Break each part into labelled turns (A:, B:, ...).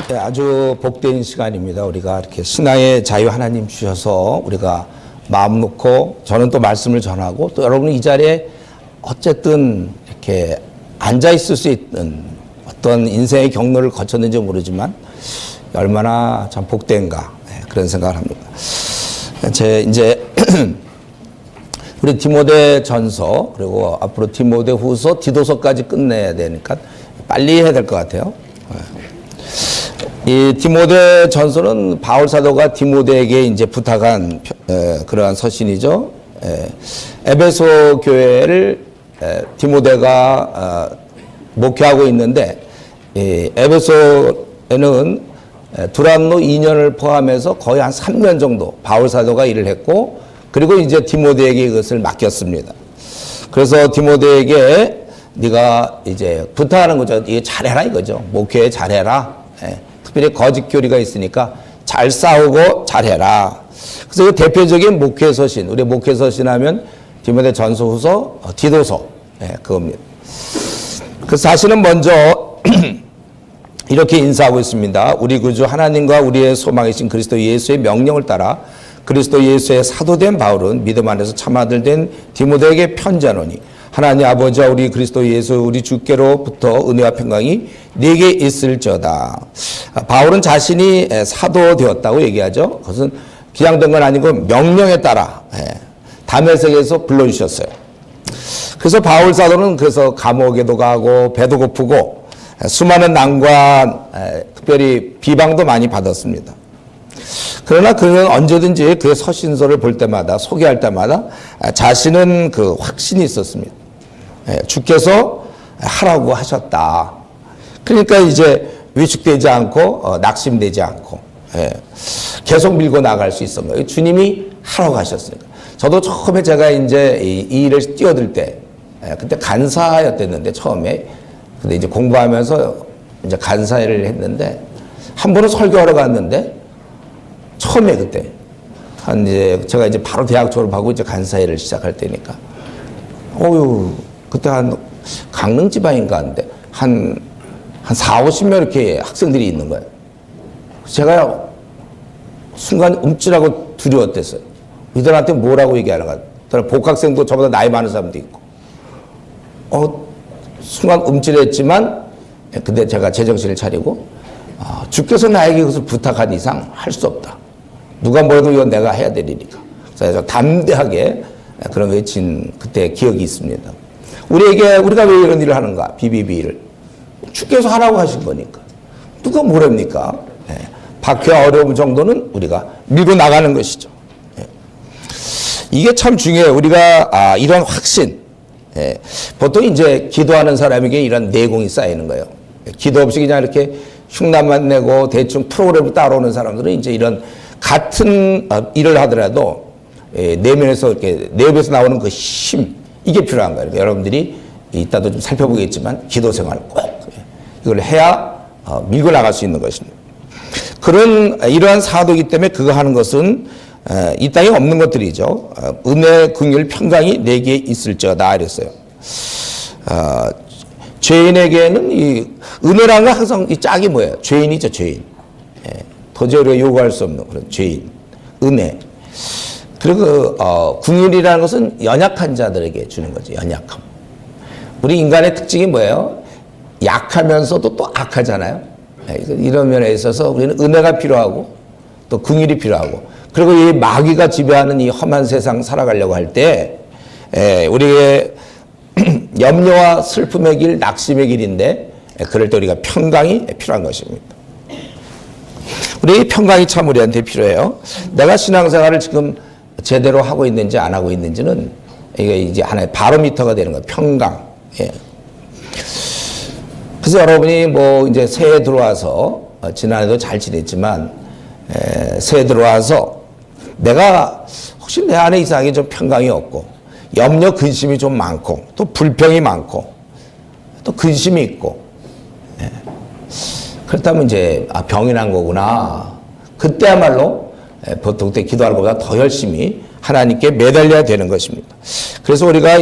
A: 네, 아주 복된 시간입니다. 우리가 이렇게 신앙의 자유 하나님 주셔서 우리가 마음 놓고 저는 또 말씀을 전하고 또 여러분이 이 자리에 어쨌든 이렇게 앉아 있을 수 있는 어떤 인생의 경로를 거쳤는지 모르지만 얼마나 참 복된가 그런 생각을 합니다. 이제 우리 디모데 전서 그리고 앞으로 디모데 후서 디도서까지 끝내야 되니까 빨리 해야 될 것 같아요. 이 디모데 전서는 바울 사도가 디모데에게 이제 부탁한 그러한 서신이죠. 에베소 교회를 디모데가 목회하고 있는데 에베소에는 두란노 2년을 포함해서 거의 한 3년 정도 바울 사도가 일을 했고 그리고 이제 디모데에게 이것을 맡겼습니다. 그래서 디모데에게 네가 이제 부탁하는 거죠. 이거 잘해라 이거죠. 목회 잘해라. 특별히 거짓 교리가 있으니까 잘 싸우고 잘해라. 그래서 그 대표적인 목회 서신, 우리 목회 서신 하면 디모데 전서 후서, 디도서, 그겁니다. 그 사실은 먼저 이렇게 인사하고 있습니다. 우리 구주 하나님과 우리의 소망이신 그리스도 예수의 명령을 따라 그리스도 예수의 사도된 바울은 믿음 안에서 참아들 디모데에게 편지하노니 하나님 아버지와 우리 그리스도 예수 우리 주께로부터 은혜와 평강이 네게 있을저다. 바울은 자신이 사도 되었다고 얘기하죠. 그것은 기장된 건 아니고 명령에 따라 다메섹에서 불러주셨어요. 그래서 바울 사도는 그래서 감옥에도 가고 배도 고프고 수많은 난관 특별히 비방도 많이 받았습니다. 그러나 그는 언제든지 그 서신서를 볼 때마다 소개할 때마다 자신은 그 확신이 있었습니다. 주께서 하라고 하셨다. 그러니까 이제 위축되지 않고 낙심되지 않고 계속 밀고 나갈 수 있었던 거예요. 주님이 하라고 하셨으니까. 저도 처음에 제가 이제 이 일을 뛰어들 때 그때 간사였댔는데 처음에 근데 이제 공부하면서 이제 간사를 했는데 한 번은 설교하러 갔는데 처음에 그때 이제 제가 이제 바로 대학 졸업하고 이제 간사회를 시작할 때니까 그때 한 강릉 지방인가 하는데 한 4, 50명 이렇게 학생들이 있는 거예요. 제가 순간 움찔하고 두려웠댔어요. 이들한테 뭐라고 얘기하는가. 복학생도 저보다 나이 많은 사람도 있고. 순간 움찔했지만 근데 제가 제정신을 차리고 주께서 나에게 그것을 부탁한 이상 할 수 없다. 누가 뭐래도 이건 내가 해야 될 일이니까. 그래서 담대하게 그런 외친 그때 기억이 있습니다. 우리가 왜 이런 일을 하는가? 비비비를. 주께서 하라고 하신 거니까. 누가 뭐랍니까? 박해와 어려움 정도는 우리가 밀고 나가는 것이죠. 이게 참 중요해요. 우리가 이런 확신. 보통 이제 기도하는 사람에게 이런 내공이 쌓이는 거예요. 기도 없이 그냥 이렇게 흉남만 내고 대충 프로그램을 따라오는 사람들은 이제 이런 같은 일을 하더라도 내면에서 이렇게 내부에서 나오는 그 힘, 이게 필요한 거예요. 그러니까 여러분들이 이따도 좀 살펴보겠지만 기도 생활 꼭 이걸 해야 밀고 나갈 수 있는 것입니다. 이러한 사도이기 때문에 그거 하는 것은 이 땅에 없는 것들이죠. 은혜, 긍휼, 평강이 내게 있을지어다 이랬어요. 죄인에게는 이 은혜라는 건 항상 이 짝이 뭐예요? 죄인이죠, 죄인. 도저히 우리가 요구할 수 없는 그런 죄인, 은혜. 그리고 긍휼이라는 것은 연약한 자들에게 주는 거죠. 연약함. 우리 인간의 특징이 뭐예요? 약하면서도 또 악하잖아요. 이런 면에 있어서 우리는 은혜가 필요하고 또 긍휼이 필요하고 그리고 이 마귀가 지배하는 이 험한 세상 살아가려고 할 때 우리의 염려와 슬픔의 길, 낙심의 길인데 그럴 때 우리가 평강이 필요한 것입니다. 우리 평강이 참 우리한테 필요해요. 내가 신앙생활을 지금 제대로 하고 있는지 안 하고 있는지는 이게 이제 하나의 바로미터가 되는 거예요. 평강. 그래서 여러분이 뭐 이제 새해 들어와서 지난해도 잘 지냈지만 새해 들어와서 내가 혹시 내 안에 이상하게 좀 평강이 없고 염려 근심이 좀 많고 또 불평이 많고 또 근심이 있고 그렇다면 이제 병이 난 거구나. 그때야말로 보통 때 기도하는 것보다 더 열심히 하나님께 매달려야 되는 것입니다. 그래서 우리가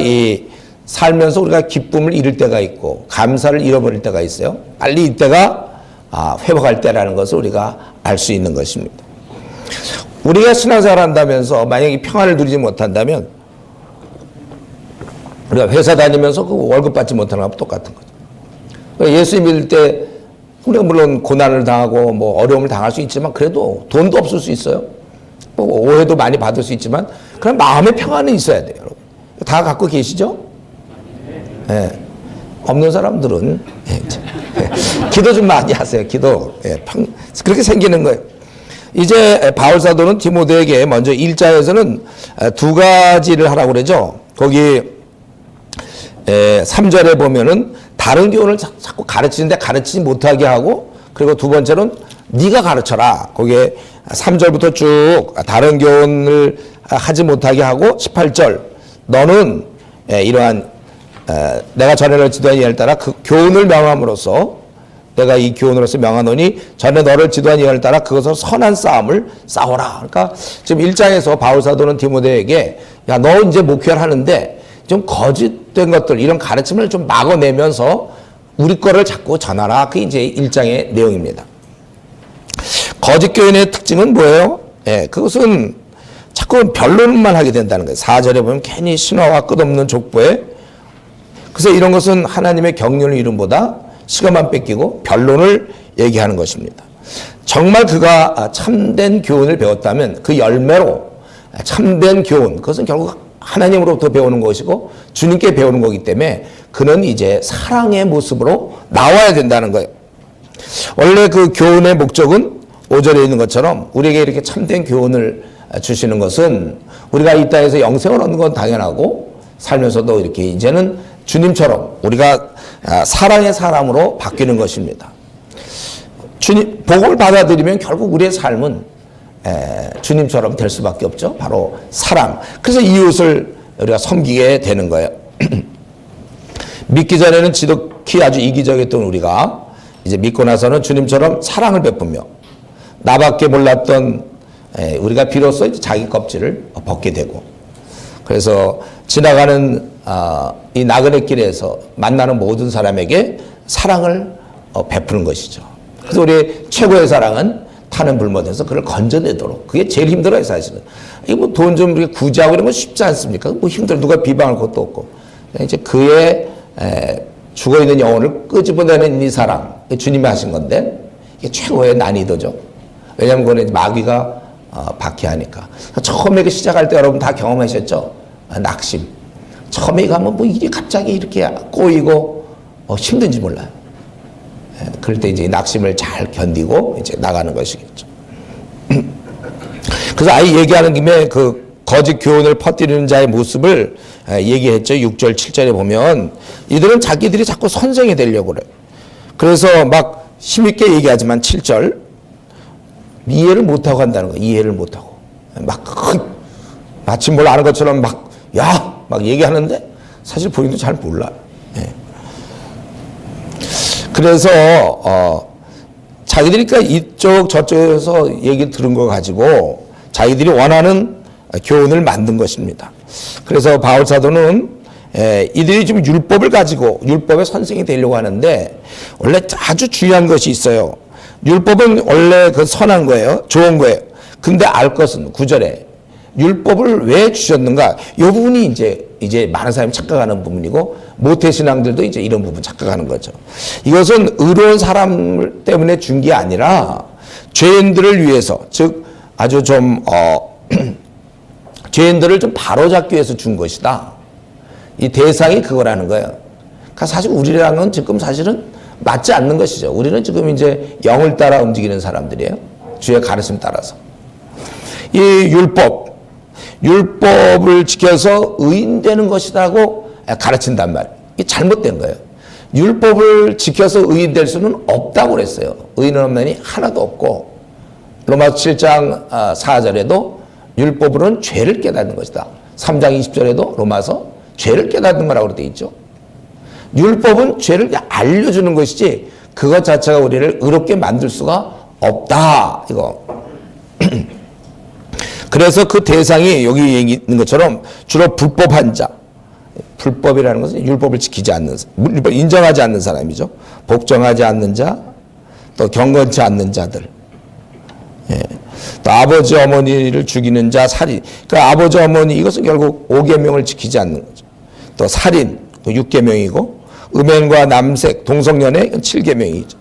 A: 살면서 우리가 기쁨을 잃을 때가 있고 감사를 잃어버릴 때가 있어요. 빨리 이때가 회복할 때라는 것을 우리가 알 수 있는 것입니다. 우리가 신앙생활 한다면서 만약에 평안을 누리지 못한다면 우리가 회사 다니면서 그 월급 받지 못하는 거하고 똑같은 거죠. 예수 믿을 때 우리가 물론 고난을 당하고 뭐 어려움을 당할 수 있지만 그래도 돈도 없을 수 있어요. 뭐 오해도 많이 받을 수 있지만 그런 마음의 평안은 있어야 돼요. 여러분. 다 갖고 계시죠? 네. 없는 사람들은 기도 좀 많이 하세요. 기도. 그렇게 생기는 거예요. 이제 바울 사도는 디모데에게 먼저 1장에서는 두 가지를 하라고 그러죠. 거기 3절에 보면은 다른 교훈을 자꾸 가르치는데 가르치지 못하게 하고, 그리고 두 번째로는 네가 가르쳐라. 거기에 3절부터 쭉 다른 교훈을 하지 못하게 하고 18절 너는 이러한 내가 전에 너를 지도한 예를 따라 그 교훈을 명함으로써 내가 이 교훈으로서 명하노니 전에 너를 지도한 예를 따라 그것으로 선한 싸움을 싸워라. 그러니까 지금 1장에서 바울 사도는 디모데에게 야, 너 이제 목회를 하는데 좀 거짓된 것들 이런 가르침을 좀 막아내면서 우리 거를 자꾸 전하라. 그게 이제 1장의 내용입니다. 거짓 교인의 특징은 뭐예요? 그것은 자꾸 변론만 하게 된다는 거예요. 4절에 보면 괜히 신화와 끝없는 족보에, 그래서 이런 것은 하나님의 경륜의 이름보다 시간만 뺏기고 변론을 얘기하는 것입니다. 정말 그가 참된 교훈을 배웠다면 그 열매로 참된 교훈, 그것은 결국 하나님으로부터 배우는 것이고 주님께 배우는 거기 때문에 그는 이제 사랑의 모습으로 나와야 된다는 거예요. 원래 그 교훈의 목적은 5절에 있는 것처럼 우리에게 이렇게 참된 교훈을 주시는 것은 우리가 이 땅에서 영생을 얻는 건 당연하고 살면서도 이렇게 이제는 주님처럼 우리가 사랑의 사람으로 바뀌는 것입니다. 주님 복음을 받아들이면 결국 우리의 삶은 주님처럼 될 수밖에 없죠. 바로 사랑. 그래서 이웃을 우리가 섬기게 되는 거예요. 믿기 전에는 지독히 아주 이기적이었던 우리가 이제 믿고 나서는 주님처럼 사랑을 베푸며 나밖에 몰랐던 우리가 비로소 이제 자기 껍질을 벗게 되고, 그래서 지나가는 이 나그네 길에서 만나는 모든 사람에게 사랑을 베푸는 것이죠. 그래서 우리의 최고의 사랑은 타는 불못에서 그를 건져내도록, 그게 제일 힘들어요 사실은. 이거 뭐 돈 좀 이렇게 구제하고 이런 건 쉽지 않습니까? 뭐 힘들어. 누가 비방할 것도 없고. 이제 그의 죽어 있는 영혼을 끄집어내는 이 사랑, 주님이 하신 건데 이게 최고의 난이도죠. 왜냐하면 그거는 마귀가 박해하니까. 처음에 시작할 때 여러분 다 경험하셨죠? 낙심. 처음에 가면 뭐 일이 갑자기 이렇게 꼬이고 힘든지 몰라요. 그럴 때 이제 낙심을 잘 견디고 이제 나가는 것이겠죠. 그래서 아예 얘기하는 김에 그 거짓 교훈을 퍼뜨리는 자의 모습을 얘기했죠. 6절, 7절에 보면 이들은 자기들이 자꾸 선생이 되려고 그래요. 그래서 막 힘있게 얘기하지만 7절 이해를 못하고 한다는 거예요. 이해를 못하고 막 마치 뭘 아는 것처럼 막 얘기하는데 사실 본인도 잘 몰라요. 그래서 자기들이 그러니까 이쪽 저쪽에서 얘기 들은 거 가지고 자기들이 원하는 교훈을 만든 것입니다. 그래서 바울 사도는 이들이 지금 율법을 가지고 율법의 선생이 되려고 하는데 원래 아주 중요한 것이 있어요. 율법은 원래 그 선한 거예요. 좋은 거예요. 근데 알 것은 9절에 율법을 왜 주셨는가? 이 부분이 이제 많은 사람이 착각하는 부분이고 모태신앙들도 이제 이런 부분 착각하는 거죠. 이것은 의로운 사람 때문에 준 게 아니라 죄인들을 위해서, 즉 아주 좀 죄인들을 좀 바로잡기 위해서 준 것이다. 이 대상이 그거라는 거예요. 그러니까 사실 우리랑은 지금 사실은 맞지 않는 것이죠. 우리는 지금 이제 영을 따라 움직이는 사람들이에요. 주의 가르침 따라서. 이 율법을 지켜서 의인되는 것이라고 가르친단 말이에요. 이게 잘못된 거예요. 율법을 지켜서 의인될 수는 없다고 그랬어요. 의인은 없나니 하나도 없고, 로마서 7장 4절에도 율법으로는 죄를 깨닫는 것이다. 3장 20절에도 로마서 죄를 깨닫는 거라고 되어 있죠. 율법은 죄를 알려주는 것이지 그것 자체가 우리를 의롭게 만들 수가 없다. 이거. 그래서 그 대상이 여기 얘기 있는 것처럼 주로 불법한 자. 불법이라는 것은 율법을 지키지 않는, 율법을 인정하지 않는 사람이죠. 복종하지 않는 자, 또 경건치 않는 자들, 예. 또 아버지 어머니를 죽이는 자, 살인. 그러니까 아버지 어머니 이것은 결국 5계명을 지키지 않는 거죠. 또 살인 6계명이고 음행과 남색, 동성연애 7계명이죠.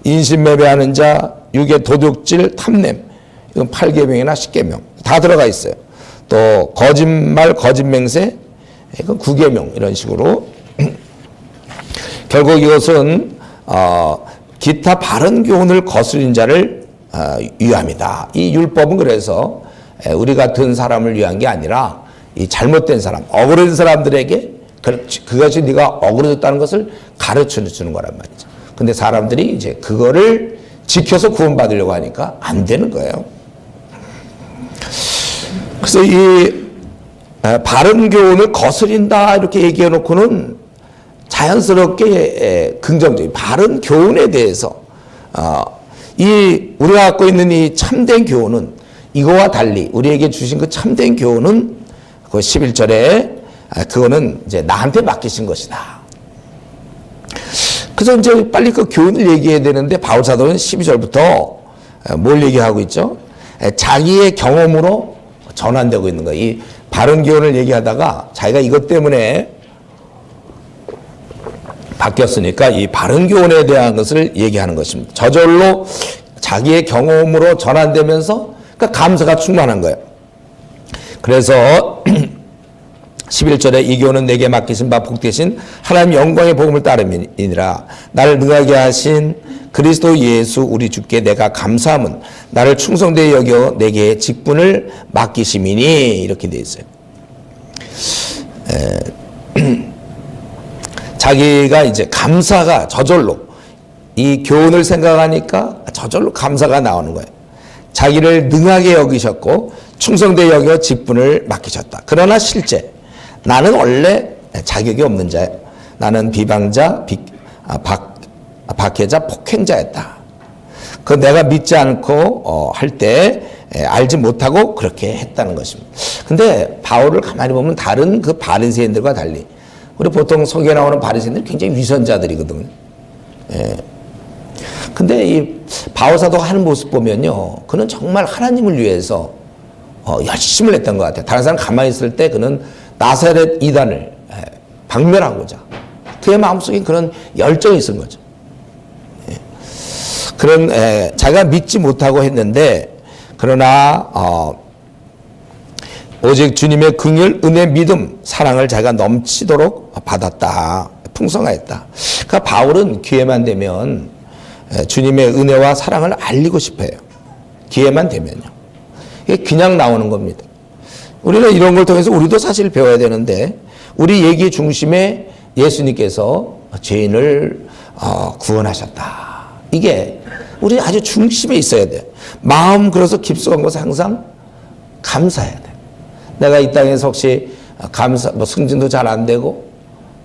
A: 인신매매하는 자, 육의 도둑질, 탐냄 이건 8계명이나 10계명 다 들어가 있어요. 또 거짓말, 거짓맹세 이건 9계명 이런 식으로 결국 이것은 기타 바른 교훈을 거스린 자를 위함이다. 이 율법은 그래서 우리 같은 사람을 위한 게 아니라 이 잘못된 사람, 억울한 사람들에게 그것이 네가 억울해졌다는 것을 가르쳐 주는 거란 말이죠. 근데 사람들이 이제 그거를 지켜서 구원받으려고 하니까 안 되는 거예요. 그래서 이 바른 교훈을 거스린다 이렇게 얘기해 놓고는 자연스럽게 긍정적인 바른 교훈에 대해서 이 우리가 갖고 있는 이 참된 교훈은 이거와 달리 우리에게 주신 그 참된 교훈은 그 11절에 그거는 이제 나한테 맡기신 것이다. 그래서 이제 빨리 그 교훈을 얘기해야 되는데 바울 사도는 12절부터 뭘 얘기하고 있죠? 자기의 경험으로 전환되고 있는 거예요. 이 바른 교훈을 얘기하다가 자기가 이것 때문에 바뀌었으니까 이 바른 교훈에 대한 것을 얘기하는 것입니다. 저절로 자기의 경험으로 전환되면서 그러니까 감사가 충만한 거예요. 그래서 11절에 이 교훈은 내게 맡기신 바 복되신 하나님 영광의 복음을 따름이니라. 나를 능하게 하신 그리스도 예수 우리 주께 내가 감사함은 나를 충성되이 여겨 내게 직분을 맡기심이니 이렇게 되어 있어요. 자기가 이제 감사가 저절로 이 교훈을 생각하니까 저절로 감사가 나오는 거예요. 자기를 능하게 여기셨고 충성되이 여겨 직분을 맡기셨다. 그러나 실제 나는 원래 자격이 없는 자예요. 나는 비방자, 박해자, 폭행자였다. 그 내가 믿지 않고 할 때 알지 못하고 그렇게 했다는 것입니다. 근데 바울을 가만히 보면 다른 그 바리새인들과 달리 우리 보통 성경에 나오는 바리새인들은 굉장히 위선자들이거든요. 예. 근데 이 바울 사도가 하는 모습 보면요, 그는 정말 하나님을 위해서 열심을 했던 것 같아요. 다른 사람 가만히 있을 때 그는 나사렛 이단을 박멸하고자 그의 마음속에 그런 열정이 있은 거죠. 예. 그런 자기가 믿지 못하고 했는데 그러나 오직 주님의 긍휼, 은혜, 믿음, 사랑을 자기가 넘치도록 받았다. 풍성하였다. 그러니까 바울은 기회만 되면 주님의 은혜와 사랑을 알리고 싶어요. 기회만 되면요. 이게 그냥 나오는 겁니다. 우리는 이런 걸 통해서 우리도 사실 배워야 되는데 우리 얘기 중심에 예수님께서 죄인을 구원하셨다. 이게 우리 아주 중심에 있어야 돼. 마음 그래서 깊숙한 것은 항상 감사해야 돼. 내가 이 땅에서 혹시 승진도 잘 안 되고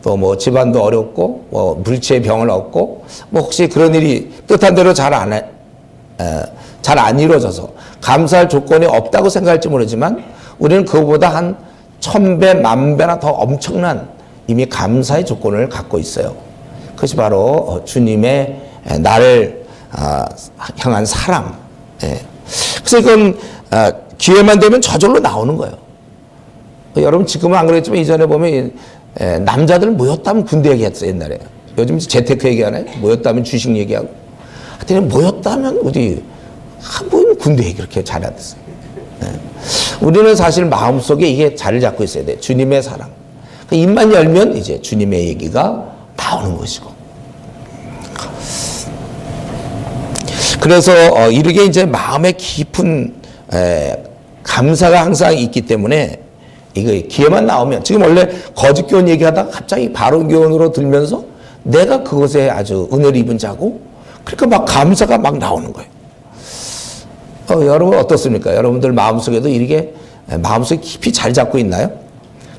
A: 또 뭐 집안도 어렵고 뭐 물체의 병을 얻고 뭐 혹시 그런 일이 뜻한 대로 잘 안 이루어져서 감사할 조건이 없다고 생각할지 모르지만 우리는 그거보다 한 1000배, 10,000배나 더 엄청난 이미 감사의 조건을 갖고 있어요. 그것이 바로 주님의 나를 향한 사랑. 그래서 이건 기회만 되면 저절로 나오는 거예요. 여러분 지금은 안 그랬지만 이전에 보면 남자들 모였다면 군대 얘기했어요. 옛날에. 요즘 재테크 얘기하나요? 모였다면 주식 얘기하고. 하여튼 모였다면 어디 모이면 군대 얘기 그렇게 잘하겠어요. 우리는 사실 마음속에 이게 자리를 잡고 있어야 돼. 주님의 사랑. 입만 열면 이제 주님의 얘기가 나오는 것이고. 그래서 이렇게 이제 마음에 깊은 감사가 항상 있기 때문에 이거 기회만 나오면 지금 원래 거짓 교훈 얘기하다가 갑자기 바른 교훈으로 들면서 내가 그것에 아주 은혜를 입은 자고 그러니까 막 감사가 막 나오는 거예요. 여러분 어떻습니까? 여러분들 마음속에도 이렇게 마음속에 깊이 잘 잡고 있나요?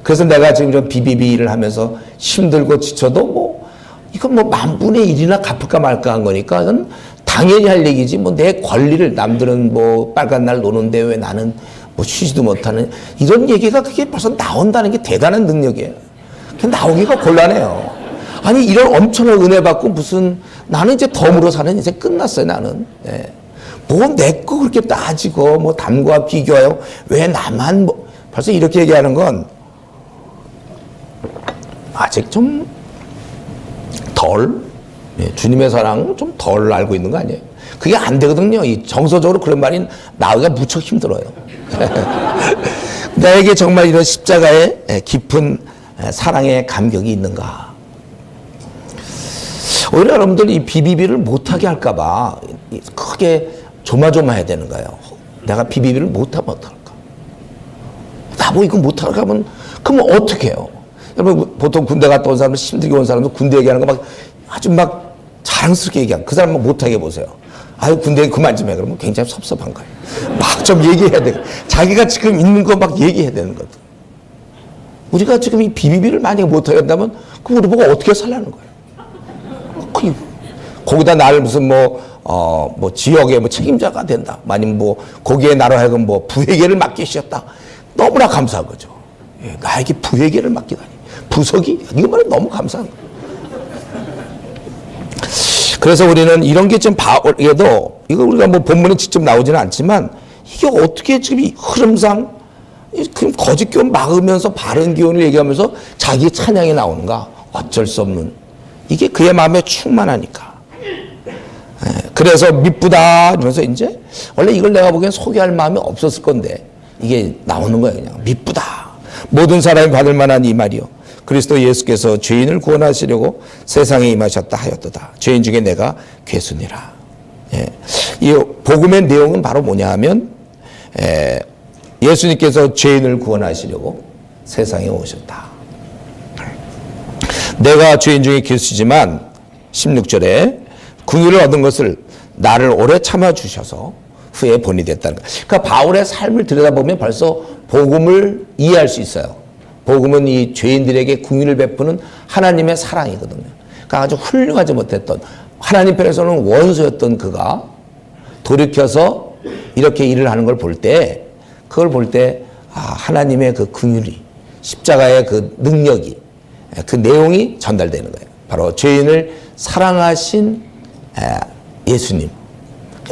A: 그래서 내가 지금 좀 비비비를 하면서 힘들고 지쳐도 이건 만분의 1이나 갚을까 말까 한 거니까 이건 당연히 할 얘기지 내 권리를 남들은 빨간 날 노는데 왜 나는 쉬지도 못하는 이런 얘기가 그게 벌써 나온다는 게 대단한 능력이에요. 나오기가 곤란해요. 아니 이런 엄청난 은혜 받고 무슨 나는 이제 덤으로 사는 인생 끝났어요 나는. 예. 뭐 내 거 그렇게 따지고 뭐 남과 비교하여 왜 나만 뭐 벌써 이렇게 얘기하는 건 아직 좀 덜 주님의 사랑 좀 덜 알고 있는 거 아니에요? 그게 안 되거든요. 이 정서적으로 그런 말이 나오기가 무척 힘들어요. 나에게 정말 이런 십자가의 깊은 사랑의 감격이 있는가? 오히려 여러분들 이 비비비를 못하게 할까봐 크게 조마조마해야 되는 거예요. 내가 비비비를 못하면 어떡할까? 나뭐 이거 못할까 하면 그럼 어떻게 해요? 여러분 보통 군대 갔다 온 사람들 힘들게 온 사람들 군대 얘기하는 거 막 아주 막 자랑스럽게 얘기하고 그 사람 못하게 보세요. 아유 군대 그만 좀 해. 그러면 굉장히 섭섭한 거예요. 막 좀 얘기해야 돼. 자기가 지금 있는 거 막 얘기해야 되는 거든. 우리가 지금 이 비비비를 만약에 못하게 한다면 그럼 우리 보고 어떻게 살라는 거예요? 거기다 나를 무슨 뭐 지역의 뭐 책임자가 된다. 아니면 뭐 거기에 나로 하여금 뭐 부회계를 맡기셨다. 너무나 감사한 거죠. 예, 나에게 부회계를 맡기다니. 부석이 이거만 너무 감사한 거예요. 그래서 우리는 이런 게 좀 바울에도 이거 우리가 뭐 본문에 직접 나오지는 않지만 이게 어떻게 지금 이 흐름상 거짓 교훈 막으면서 바른 교훈을 얘기하면서 자기 찬양이 나오는가? 어쩔 수 없는 이게 그의 마음에 충만하니까. 그래서 미쁘다 이러면서 이제 원래 이걸 내가 보기엔 소개할 마음이 없었을 건데 이게 나오는 거예요. 그냥 미쁘다. 모든 사람이 받을 만한 이 말이요. 그리스도 예수께서 죄인을 구원하시려고 세상에 임하셨다 하였도다. 죄인 중에 내가 괴순이라. 예. 이 복음의 내용은 바로 뭐냐 하면 예수님께서 죄인을 구원하시려고 세상에 오셨다. 내가 죄인 중에 괴수지만 16절에 긍휼을 얻은 것을 나를 오래 참아주셔서 후에 본이 됐다는 거예요. 그러니까 바울의 삶을 들여다보면 벌써 복음을 이해할 수 있어요. 복음은 이 죄인들에게 긍휼을 베푸는 하나님의 사랑이거든요. 그러니까 아주 훌륭하지 못했던 하나님 편에서는 원수였던 그가 돌이켜서 이렇게 일을 하는 걸 볼 때 그걸 볼 때 하나님의 그 긍휼이 십자가의 그 능력이 그 내용이 전달되는 거예요. 바로 죄인을 사랑하신 예수님.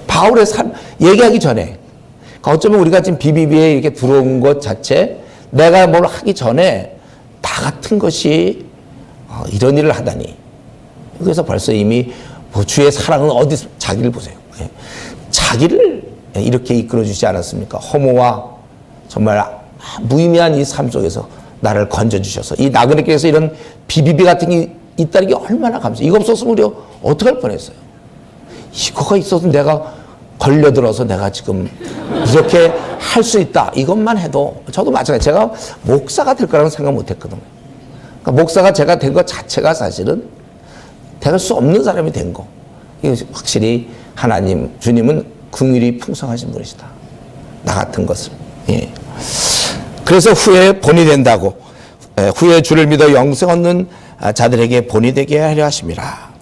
A: 바울의 삶 얘기하기 전에 어쩌면 우리가 지금 비비비에 이렇게 들어온 것 자체 내가 뭘 하기 전에 나 같은 것이 이런 일을 하다니. 그래서 벌써 이미 주의 사랑은 어디서 자기를 보세요. 자기를 이렇게 이끌어주지 않았습니까? 허무와 정말 무의미한 이 삶 속에서 나를 건져주셔서 이 나그네께서 이런 비비비 같은 게 있다는 게 얼마나 감사해요. 이거 없었으면 우리 어떻게 할 뻔했어요. 이거가 있어서 내가 걸려들어서 내가 지금 이렇게 할 수 있다. 이것만 해도 저도 마찬가지. 제가 목사가 될 거라고 생각 못 했거든요. 그러니까 목사가 제가 된 것 자체가 사실은 될 수 없는 사람이 된 거. 확실히 하나님, 주님은 긍휼이 풍성하신 분이시다. 나 같은 것을. 예. 그래서 후에 본이 된다고. 후에 주를 믿어 영생 얻는 자들에게 본이 되게 하려 하심이라.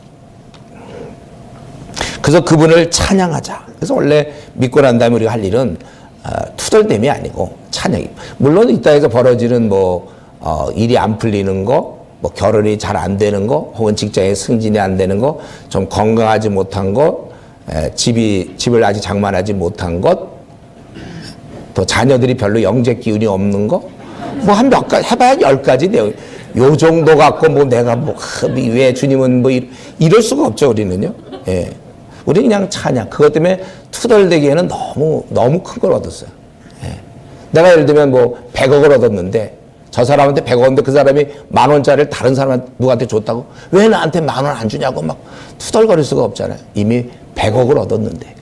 A: 그래서 그분을 찬양하자. 그래서 원래 믿고 난 다음에 우리가 할 일은 투덜댐이 아니고 찬양이. 물론 이 땅에서 벌어지는 일이 안 풀리는 거, 결혼이 잘 안 되는 거, 혹은 직장에 승진이 안 되는 거, 좀 건강하지 못한 것, 집을 아직 장만하지 못한 것, 또 자녀들이 별로 영재 기운이 없는 거, 한 몇 가지 해봐야 10가지 내용. 요 정도 갖고 내가 왜 주님은 이럴 수가 없죠 우리는요. 예. 우리 그냥 찬양. 그것 때문에 투덜대기에는 너무 큰 걸 얻었어요. 예. 내가 예를 들면 100억을 얻었는데 저 사람한테 100억인데 그 사람이 10,000원짜리를 다른 사람 누구한테 줬다고 왜 나한테 10,000원 안 주냐고 막 투덜거릴 수가 없잖아요. 이미 100억을 얻었는데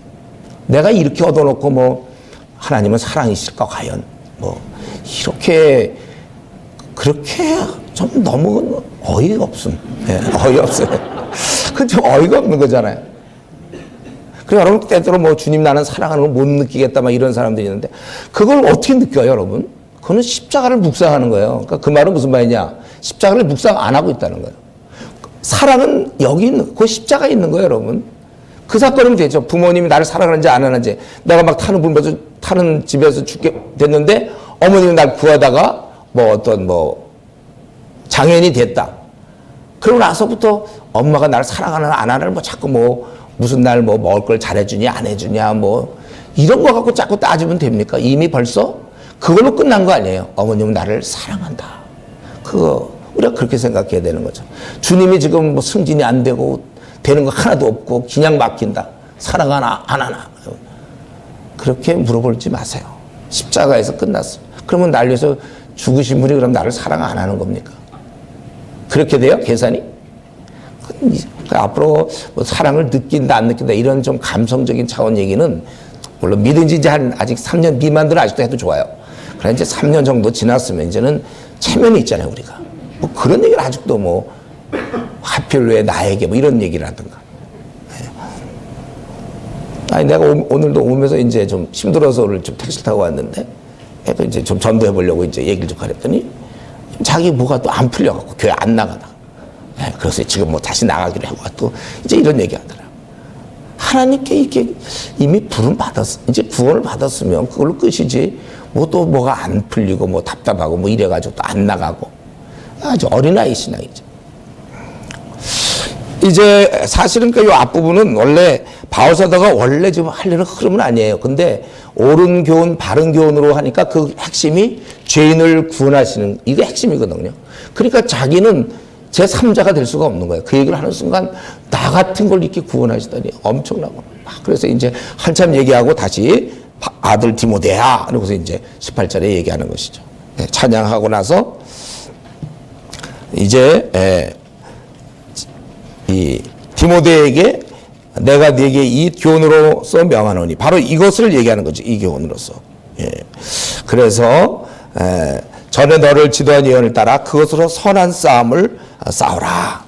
A: 내가 이렇게 얻어놓고 하나님은 사랑이실까 과연 이렇게 그렇게 좀 너무 어이가 없음. 예, 어이가 없어요. 그건 좀 어이가 없는 거잖아요. 그리고 여러분 때때로 주님 나는 사랑하는 걸 못 느끼겠다 이런 사람들이 있는데 그걸 어떻게 느껴요 여러분? 그거는 십자가를 묵상하는 거예요. 그러니까 그 말은 무슨 말이냐? 십자가를 묵상 안 하고 있다는 거예요. 사랑은 여기 있는 그 십자가에 있는 거예요 여러분. 그 사건이면 되죠. 부모님이 나를 사랑하는지 안 하는지. 내가 타는 집에서 죽게 됐는데 어머님이 날 구하다가 장애인이 됐다. 그러고 나서부터 엄마가 나를 사랑하는 안 하는 뭐 자꾸 뭐 무슨 날 뭐 먹을 걸 잘해주냐 안 해주냐 뭐 이런 거 갖고 자꾸 따지면 됩니까? 이미 벌써 그걸로 끝난 거 아니에요. 어머님은 나를 사랑한다. 그거 우리가 그렇게 생각해야 되는 거죠. 주님이 지금 뭐 승진이 안 되고 되는 거 하나도 없고 그냥 막힌다. 사랑하나 안 하나. 그렇게 물어보지 마세요. 십자가에서 끝났어요. 그러면 날 위해서 죽으신 분이 그럼 나를 사랑 안 하는 겁니까? 그렇게 돼요? 계산이? 앞으로 뭐 사랑을 느낀다 안 느낀다 이런 좀 감성적인 차원 얘기는 물론 믿은 지 이제 한 아직 3년 미만들은 아직도 해도 좋아요. 그러나 이제 3년 정도 지났으면 이제는 체면이 있잖아요, 우리가. 뭐 그런 얘기를 아직도 뭐 하필 왜 나에게 뭐 이런 얘기를 하든가. 아니 내가 오늘도 오면서 이제 좀 힘들어서 오늘 좀 택시를 타고 왔는데 이제 좀 전도해 보려고 이제 얘기를 좀 하랬더니 자기 뭐가 또 안 풀려갖고 교회 안 나가다. 그래서 지금 뭐 다시 나가기로 하고 또 이제 이런 얘기 하더라. 하나님께 이렇게 이미 부름 받았어. 이제 구원을 받았으면 그걸로 끝이지. 뭐 또 뭐가 안 풀리고 뭐 답답하고 뭐 이래가지고 또 안 나가고. 아주 어린아이 신앙이죠. 이제 사실은 그 앞부분은 원래 바울사도가 원래 지금 하려는 흐름은 아니에요. 근데 옳은 교훈, 바른 교훈으로 하니까 그 핵심이 죄인을 구원하시는 이게 핵심이거든요. 그러니까 자기는 제3자가 될 수가 없는 거예요. 그 얘기를 하는 순간 나 같은 걸 이렇게 구원하시다니 엄청나고. 그래서 이제 한참 얘기하고 다시 아들 디모데야. 그러고서 이제 18절에 얘기하는 것이죠. 찬양하고 나서 이제 이 디모데에게 내가 네게 이 교훈으로서 명하노니 바로 이것을 얘기하는 거죠. 이 교훈으로서. 그래서 전에 너를 지도한 예언을 따라 그것으로 선한 싸움을 싸우라.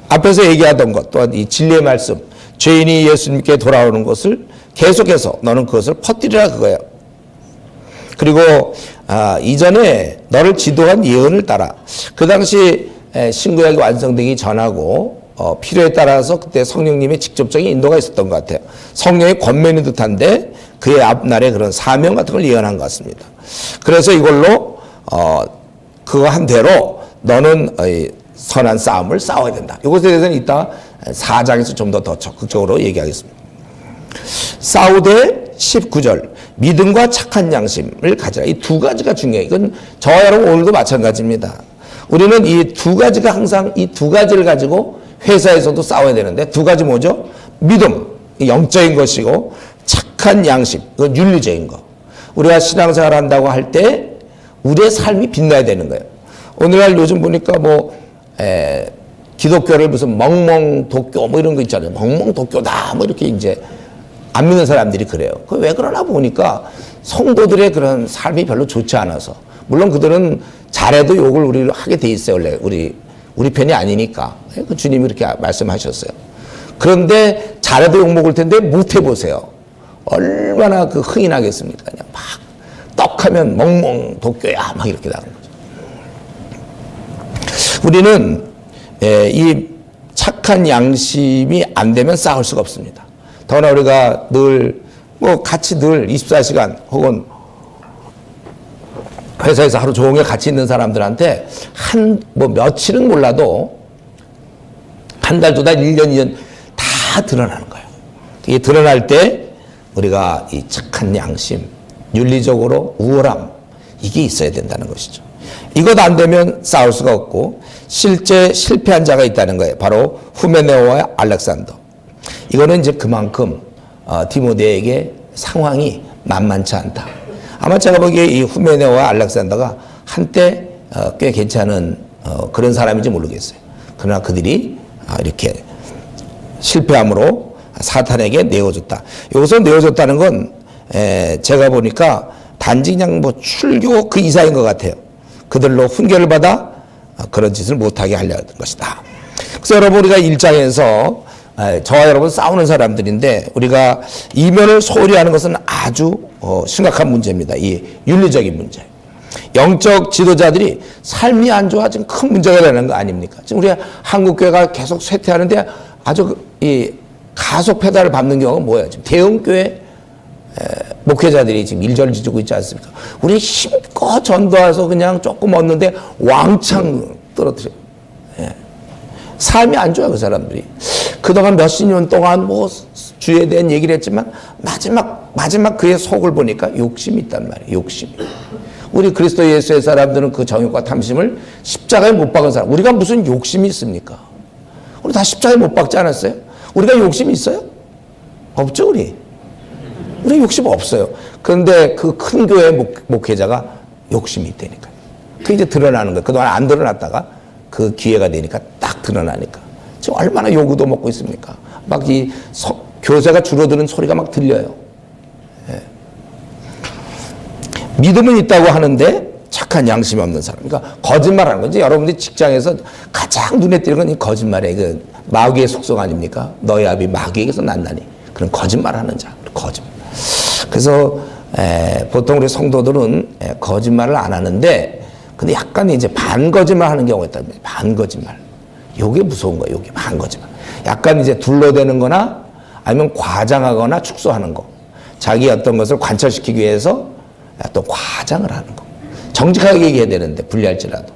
A: 앞에서 얘기하던 것 또한 이 진리의 말씀 죄인이 예수님께 돌아오는 것을 계속해서 너는 그것을 퍼뜨리라 그거예요. 그리고 이전에 너를 지도한 예언을 따라 그 당시 신구약이 완성되기 전하고 필요에 따라서 그때 성령님의 직접적인 인도가 있었던 것 같아요. 성령의 권면인 듯한데 그의 앞날에 그런 사명 같은 걸 예언한 것 같습니다. 그래서 이걸로 그거 한 대로 너는 선한 싸움을 싸워야 된다. 이것에 대해서는 이따 4장에서 좀 더 적극적으로 얘기하겠습니다. 싸우되 19절 믿음과 착한 양심을 가지라. 이 두 가지가 중요해요. 이건 저와 여러분 오늘도 마찬가지입니다. 우리는 이 두 가지가 항상 이 두 가지를 가지고 회사에서도 싸워야 되는데 두 가지 뭐죠? 믿음, 영적인 것이고 착한 양심, 그건 윤리적인 거. 우리가 신앙생활 한다고 할 때 우리의 삶이 빛나야 되는 거예요. 오늘날 요즘 보니까 뭐 기독교를 무슨 멍멍도교 뭐 이런 거 있잖아요. 멍멍도교다 뭐 이렇게 이제 안 믿는 사람들이 그래요. 그 왜 그러나 보니까 성도들의 그런 삶이 별로 좋지 않아서 물론 그들은 잘해도 욕을 우리를 하게 돼 있어요. 원래 우리 편이 아니니까. 그 주님이 그렇게 말씀하셨어요. 그런데 잘해도 욕 먹을 텐데 못 해보세요. 얼마나 그 흥이 나겠습니까? 그냥 막 떡하면 멍멍 도교야 막 이렇게 나오는 거죠. 우리는 이 착한 양심이 안 되면 싸울 수가 없습니다. 더구나 우리가 늘 뭐 같이 늘 24시간 혹은 회사에서 하루 종일 같이 있는 사람들한테 뭐 며칠은 몰라도 한 달, 두 달, 1년, 2년 다 드러나는 거예요. 이게 드러날 때 우리가 이 착한 양심, 윤리적으로 우월함 이게 있어야 된다는 것이죠. 이것 안 되면 싸울 수가 없고 실제 실패한 자가 있다는 거예요. 바로 후메네오와 알렉산더. 이거는 이제 그만큼 디모데에게 상황이 만만치 않다. 아마 제가 보기에 이 후메네오와 알렉산더가 한때 꽤 괜찮은 그런 사람인지 모르겠어요. 그러나 그들이 이렇게 실패함으로 사탄에게 내어줬다. 여기서 내어줬다는 건 제가 보니까 단지 그냥 뭐 출교 그 이상인 것 같아요. 그들로 훈계를 받아 그런 짓을 못하게 하려는 것이다. 그래서 여러분 우리가 1장에서 저와 여러분 싸우는 사람들인데 우리가 이면을 소홀히 하는 것은 아주 심각한 문제입니다. 이 윤리적인 문제. 영적 지도자들이 삶이 안 좋아 지금 큰 문제가 되는 거 아닙니까? 지금 우리 한국교회가 계속 쇠퇴하는데 아주 이 가속 페달을 밟는 경우가 뭐예요? 지금 대형교회 목회자들이 지금 일절을 지지고 있지 않습니까? 우리 힘껏 전도해서 그냥 조금 얻는데 왕창 떨어뜨려요. 삶이 안 좋아요, 그 사람들이. 그동안 몇십 년 동안 뭐 주에 대한 얘기를 했지만 마지막 그의 속을 보니까 욕심이 있단 말이에요. 욕심이. 우리 그리스도 예수의 사람들은 그 정욕과 탐심을 십자가에 못 박은 사람. 우리가 무슨 욕심이 있습니까? 우리 다 십자가에 못 박지 않았어요? 우리가 욕심이 있어요? 없죠, 우리. 우리 욕심 없어요. 그런데 그 큰 교회 목회자가 욕심이 있다니까요. 그게 이제 드러나는 거예요. 그동안 안 드러났다가 그 기회가 되니까 딱 드러나니까. 지금 얼마나 요구도 먹고 있습니까? 막 이 교세가 줄어드는 소리가 막 들려요. 예. 믿음은 있다고 하는데 착한 양심이 없는 사람. 그러니까 거짓말하는 거지. 여러분들이 직장에서 가장 눈에 띄는 건 이 거짓말의 그 마귀의 속성 아닙니까? 너희 아비 마귀에게서 났나니. 그런 거짓말하는 자. 거짓말. 그래서 보통 우리 성도들은 거짓말을 안 하는데, 근데 약간 이제 반거짓말 하는 경우가 있다. 반거짓말. 요게 무서운 거예요. 요게 반거짓말. 약간 이제 둘러대는 거나 아니면 과장하거나 축소하는 거. 자기 어떤 것을 관철시키기 위해서 또 과장을 하는 거. 정직하게 얘기해야 되는데 불리할지라도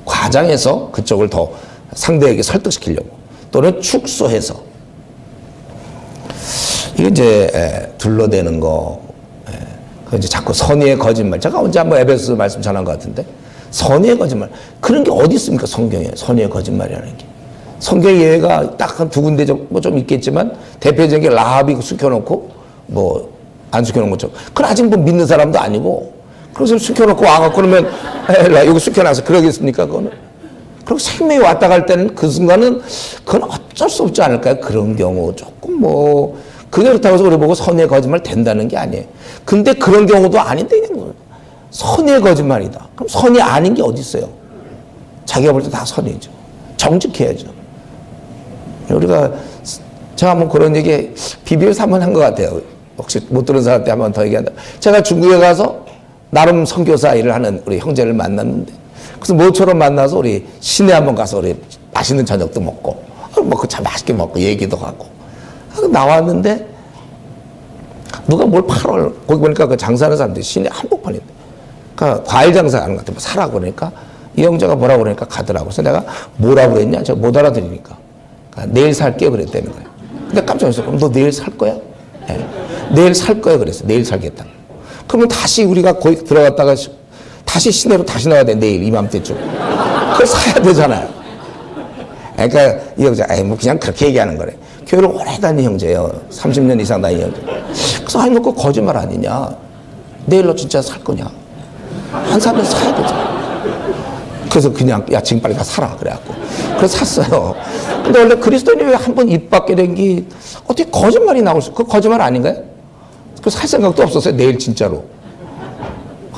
A: 과장해서 그쪽을 더 상대에게 설득시키려고, 또는 축소해서. 이게 이제 둘러대는 거. 그 이제 자꾸 선의의 거짓말. 제가 언제 한번 에베소 말씀 전한 것 같은데, 선의의 거짓말. 그런 게 어디 있습니까? 성경에 선의의 거짓말이라는 게. 성경 예외가 딱 한 두 군데 뭐 좀 있겠지만, 대표적인 게 라합이 숙여놓고 뭐 안 숙여놓은 것처럼. 그건 아직 뭐 믿는 사람도 아니고, 그래서 숙여놓고 와갖고 그러면 여기 숙여놔서 그러겠습니까? 그거는. 그리고 생명이 왔다 갈 때는 그 순간은 그건 어쩔 수 없지 않을까요? 그런 경우 조금 뭐 그게 그렇다고 해서 우리 보고 선의의 거짓말 된다는 게 아니에요. 근데 그런 경우도 아닌데 그냥 선의의 거짓말이다. 그럼 선이 아닌 게 어디 있어요? 자기가 볼 때 다 선이죠. 정직해야죠. 우리가 제가 한번 그런 얘기 비비에서 한번 한 것 같아요. 혹시 못 들은 사람한테 한번 더 얘기한다. 제가 중국에 가서 나름 선교사 일을 하는 우리 형제를 만났는데, 그래서 모처럼 만나서 우리 시내 한번 가서 우리 맛있는 저녁도 먹고 참 맛있게 먹고 얘기도 하고 나왔는데, 누가 뭘 팔어. 거기 보니까 그 장사하는 사람들이 시내 한복판인데, 그러니까 과일 장사하는 것 같아. 뭐 사라고 그러니까 이 형제가 뭐라고 그러니까 가더라고. 그래서 내가 뭐라고 그랬냐? 제가 못 알아들으니까. 그러니까 내일 살게 그랬다는 거예요. 근데 깜짝 놀랐어요. 그럼 너 내일 살 거야? 네. 내일 살 거야 그랬어. 내일 살겠다. 그러면 다시 우리가 거기 들어갔다가 다시 시내로 다시 나와야 돼. 내일 이맘때쯤. 그걸 사야 되잖아요. 그러니까 이 형제, 뭐 그냥 그렇게 얘기하는 거래. 교회를 오래 다닌 형제예요. 30년 이상 다닌 형제. 그래서 아니, 너 그거 거짓말 아니냐? 내일 너 진짜 살 거냐? 안 사면 사야 되잖아. 그래서 그냥 야 지금 빨리 가 사라 그래갖고 그래서 샀어요. 근데 원래 그리스도인이 왜 한 번 입 밖에 된 게 어떻게 거짓말이 나올 수? 그 거짓말 아닌가요? 그 살 생각도 없었어요. 내일 진짜로.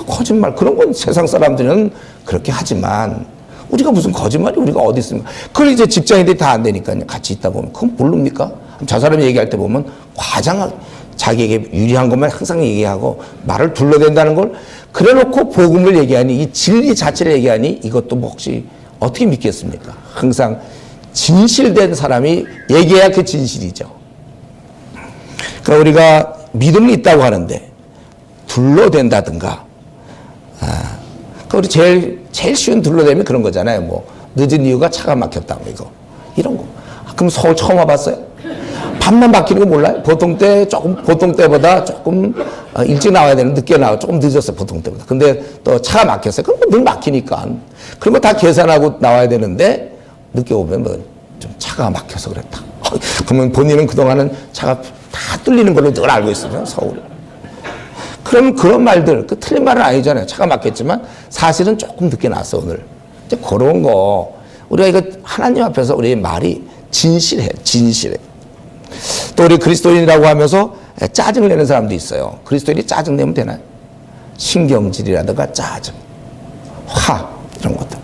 A: 거짓말 그런 건 세상 사람들은 그렇게 하지만 우리가 무슨 거짓말이 우리가 어디 있습니까? 그걸 이제 직장인들이 다 안 되니까 같이 있다 보면 그건 모릅니까? 저 사람이 얘기할 때 보면 과장하게 자기에게 유리한 것만 항상 얘기하고 말을 둘러댄다는 걸 그래놓고 복음을 얘기하니, 이 진리 자체를 얘기하니 이것도 뭐 혹시 어떻게 믿겠습니까? 항상 진실된 사람이 얘기해야 그 진실이죠. 그러니까 우리가 믿음이 있다고 하는데 둘러댄다든가, 그러니까 우리 제일 쉬운 둘러대면 그런 거잖아요. 뭐 늦은 이유가 차가 막혔다, 뭐 이런 거. 그럼 서울 처음 와봤어요? 밤만 막히는 거 몰라요? 보통 때보다 조금 일찍 나와야 되는데 늦게 나와 조금 늦었어요. 보통 때보다. 근데 또 차가 막혔어요. 그럼 늘 막히니까. 그런 거 다 계산하고 나와야 되는데 늦게 오면 뭐 좀 차가 막혀서 그랬다. 그러면 본인은 그동안은 차가 다 뚫리는 걸로 늘 알고 있어요. 서울. 그럼 그런 말들, 그 틀린 말은 아니잖아요. 차가 막혔지만 사실은 조금 늦게 나왔어 오늘. 이제 그런 거 우리가 이거 하나님 앞에서 우리의 말이 진실해. 또 우리 그리스도인이라고 하면서 짜증을 내는 사람도 있어요. 그리스도인이 짜증 내면 되나요? 신경질이라든가 짜증, 화 이런 것들.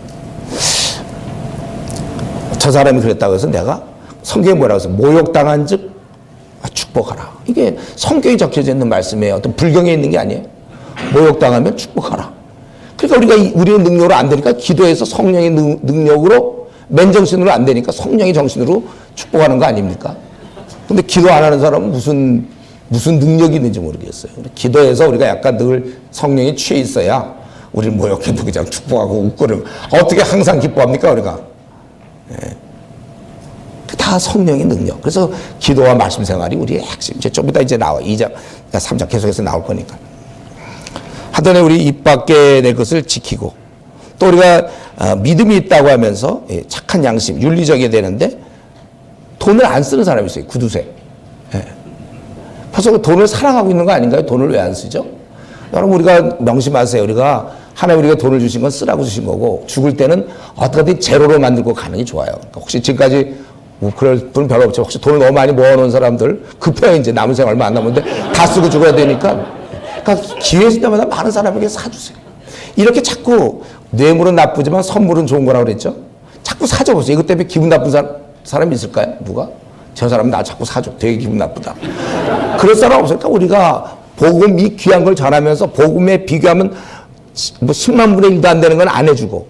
A: 저 사람이 그랬다고 해서 내가 성경에 뭐라고 해서 모욕당한 즉 축복하라. 이게 성경에 적혀져 있는 말씀이에요. 어떤 불경에 있는 게 아니에요. 모욕당하면 축복하라. 그러니까 우리는 능력으로 안 되니까 기도해서 성령의 능력으로, 맨정신으로 안 되니까 성령의 정신으로 축복하는 거 아닙니까? 근데 기도 안 하는 사람은 무슨 능력이 있는지 모르겠어요. 기도해서 우리가 약간 늘 성령에 취해 있어야 우리를 모욕해도 그냥 축복하고 웃고 그러면 어떻게 항상 기뻐합니까, 우리가? 예. 다 성령의 능력. 그래서 기도와 말씀 생활이 우리의 핵심. 이제 좀 이따 이제 나와. 2장, 3장 계속해서 나올 거니까. 하더니 우리 입 밖에 내 것을 지키고 또 우리가 믿음이 있다고 하면서 착한 양심, 윤리적이 되는데 돈을 안 쓰는 사람이 있어요. 구두쇠. 벌써 돈을 사랑하고 있는 거 아닌가요? 돈을 왜 안 쓰죠? 여러분 우리가 명심하세요. 하나님 우리가 돈을 주신 건 쓰라고 주신 거고 죽을 때는 어떻게든 제로로 만들고 가는 게 좋아요. 혹시 지금까지 그럴 분 별로 없죠. 혹시 돈을 너무 많이 모아놓은 사람들 급해요. 이제 남은 생활 얼마 안 남았는데 다 쓰고 죽어야 되니까. 그러니까 기회 있을 때마다 많은 사람에게 사주세요. 이렇게 자꾸 뇌물은 나쁘지만 선물은 좋은 거라고 그랬죠. 자꾸 사줘보세요. 이것 때문에 기분 나쁜 사람이 있을까요? 누가? 저 사람은 나 자꾸 사줘. 되게 기분 나쁘다. 그럴 사람 없으니까 우리가 복음이 귀한 걸 전하면서 복음에 비교하면 뭐 10만 분의 1도 안 되는 건 안 해주고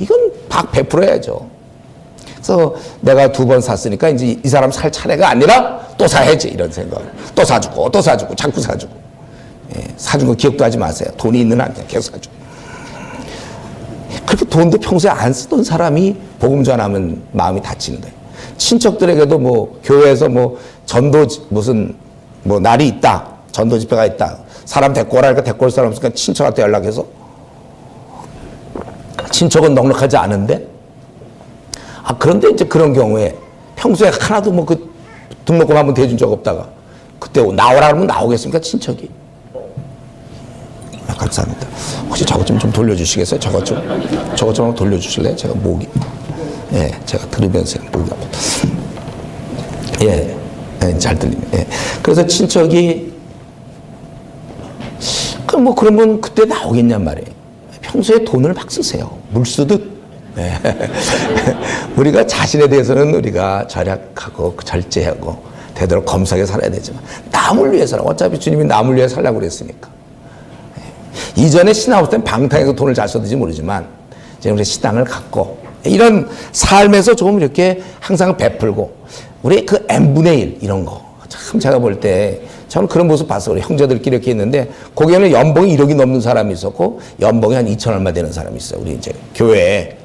A: 이건 100%해야죠. 그래서 내가 2번 샀으니까 이제 이 사람 살 차례가 아니라 또 사야지 이런 생각. 또 사주고 자꾸 사주고. 사준 거 기억도 하지 마세요. 돈이 있는 한 계속 사주고. 그렇게 돈도 평소에 안 쓰던 사람이 복음 전하면 마음이 다치는 거예요. 친척들에게도 뭐 교회에서 뭐 전도 무슨 뭐 날이 있다. 전도 집회가 있다. 사람 데리고 오라니까 데리고 올 사람 없으니까 친척한테 연락해서 친척은 넉넉하지 않은데 그런데 이제 그런 경우에 평소에 하나도 뭐 그 등록금 한번 대준 적 없다가 그때 나오라 그러면 나오겠습니까? 친척이. 감사합니다. 혹시 저것 좀 돌려주시겠어요? 저것 좀 돌려주실래요? 제가 목이. 제가 들으면서 목이 아프다. 잘 들리네. 그래서 친척이 그러면 그때 나오겠냔 말이에요. 평소에 돈을 막 쓰세요. 물 쓰듯. 우리가 자신에 대해서는 우리가 절약하고 절제하고 되도록 검소하게 살아야 되지만 남을 위해서는 어차피 주님이 남을 위해 살라고 그랬으니까. 이전에 신앙 없을 땐 방탕해서 돈을 잘 썼는지 모르지만 이제 우리 신앙을 갖고 이런 삶에서 조금 이렇게 항상 베풀고 우리 그 n분의 1 이런 거 참 제가 볼 때 저는 그런 모습 봤어요. 우리 형제들끼리 이렇게 있는데 거기에는 연봉이 1억이 넘는 사람이 있었고 연봉이 한 2천 얼마 되는 사람이 있어요. 우리 이제 교회에.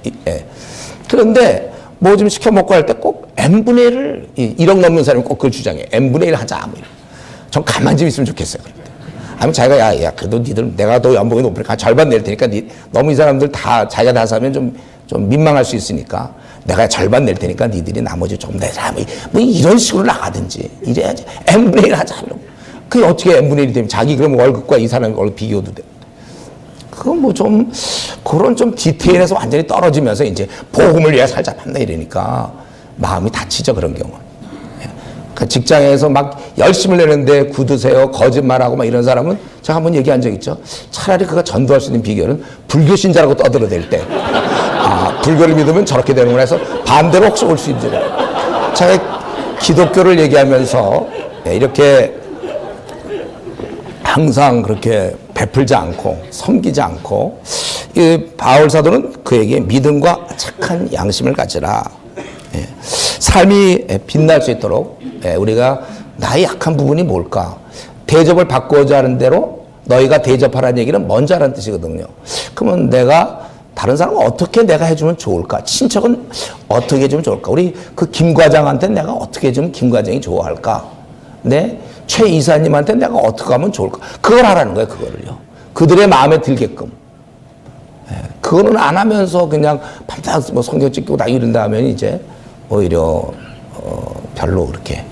A: 그런데 뭐 좀 시켜 먹고 할 때 꼭 n분의 1을 1억 넘는 사람이 꼭 그걸 주장해. n분의 1 하자. 뭐 전 가만히 좀 있으면 좋겠어요. 아니면 자기가 야 그래도 니들 내가 더 연봉이 높으니까 절반 낼 테니까 너무 이 사람들 다 자기가 다 사면 좀 민망할 수 있으니까 내가 절반 낼 테니까 니들이 나머지 좀 내자 뭐 이런 식으로 나가든지 이래야지. n분의 1 하자. 그게 어떻게 n분의 1이 되면 자기 그럼 월급과 이 사람 월급 비교도 돼. 그건 뭐 좀 그런 좀 디테일에서 완전히 떨어지면서 이제 복음을 위해 살자 판다 이러니까 마음이 다치죠. 그런 경우. 직장에서 막 열심을 내는데 굳으세요 거짓말하고 막 이런 사람은 제가 한번 얘기한 적 있죠. 차라리 그가 전도할 수 있는 비결은 불교 신자라고 떠들어댈 때 불교를 믿으면 저렇게 되는구나 해서 반대로 혹시 올 수 있는지. 제가 기독교를 얘기하면서 이렇게 항상 그렇게 베풀지 않고 섬기지 않고 이 바울 사도는 그에게 믿음과 착한 양심을 가지라. 삶이 빛날 수 있도록 우리가 나의 약한 부분이 뭘까? 대접을 바꾸고자 하는 대로 너희가 대접하라는 얘기는 먼저 하라는 뜻이거든요. 그러면 내가 다른 사람은 어떻게 내가 해주면 좋을까? 친척은 어떻게 해주면 좋을까? 우리 그 김 과장한테 내가 어떻게 해주면 김 과장이 좋아할까? 최 이사님한테 내가 어떻게 하면 좋을까? 그걸 하라는 거예요. 그거를요. 그들의 마음에 들게끔. 그거는 안 하면서 그냥 밤낮 뭐 성경 찍고 다 이런다 하면 이제 오히려 별로 그렇게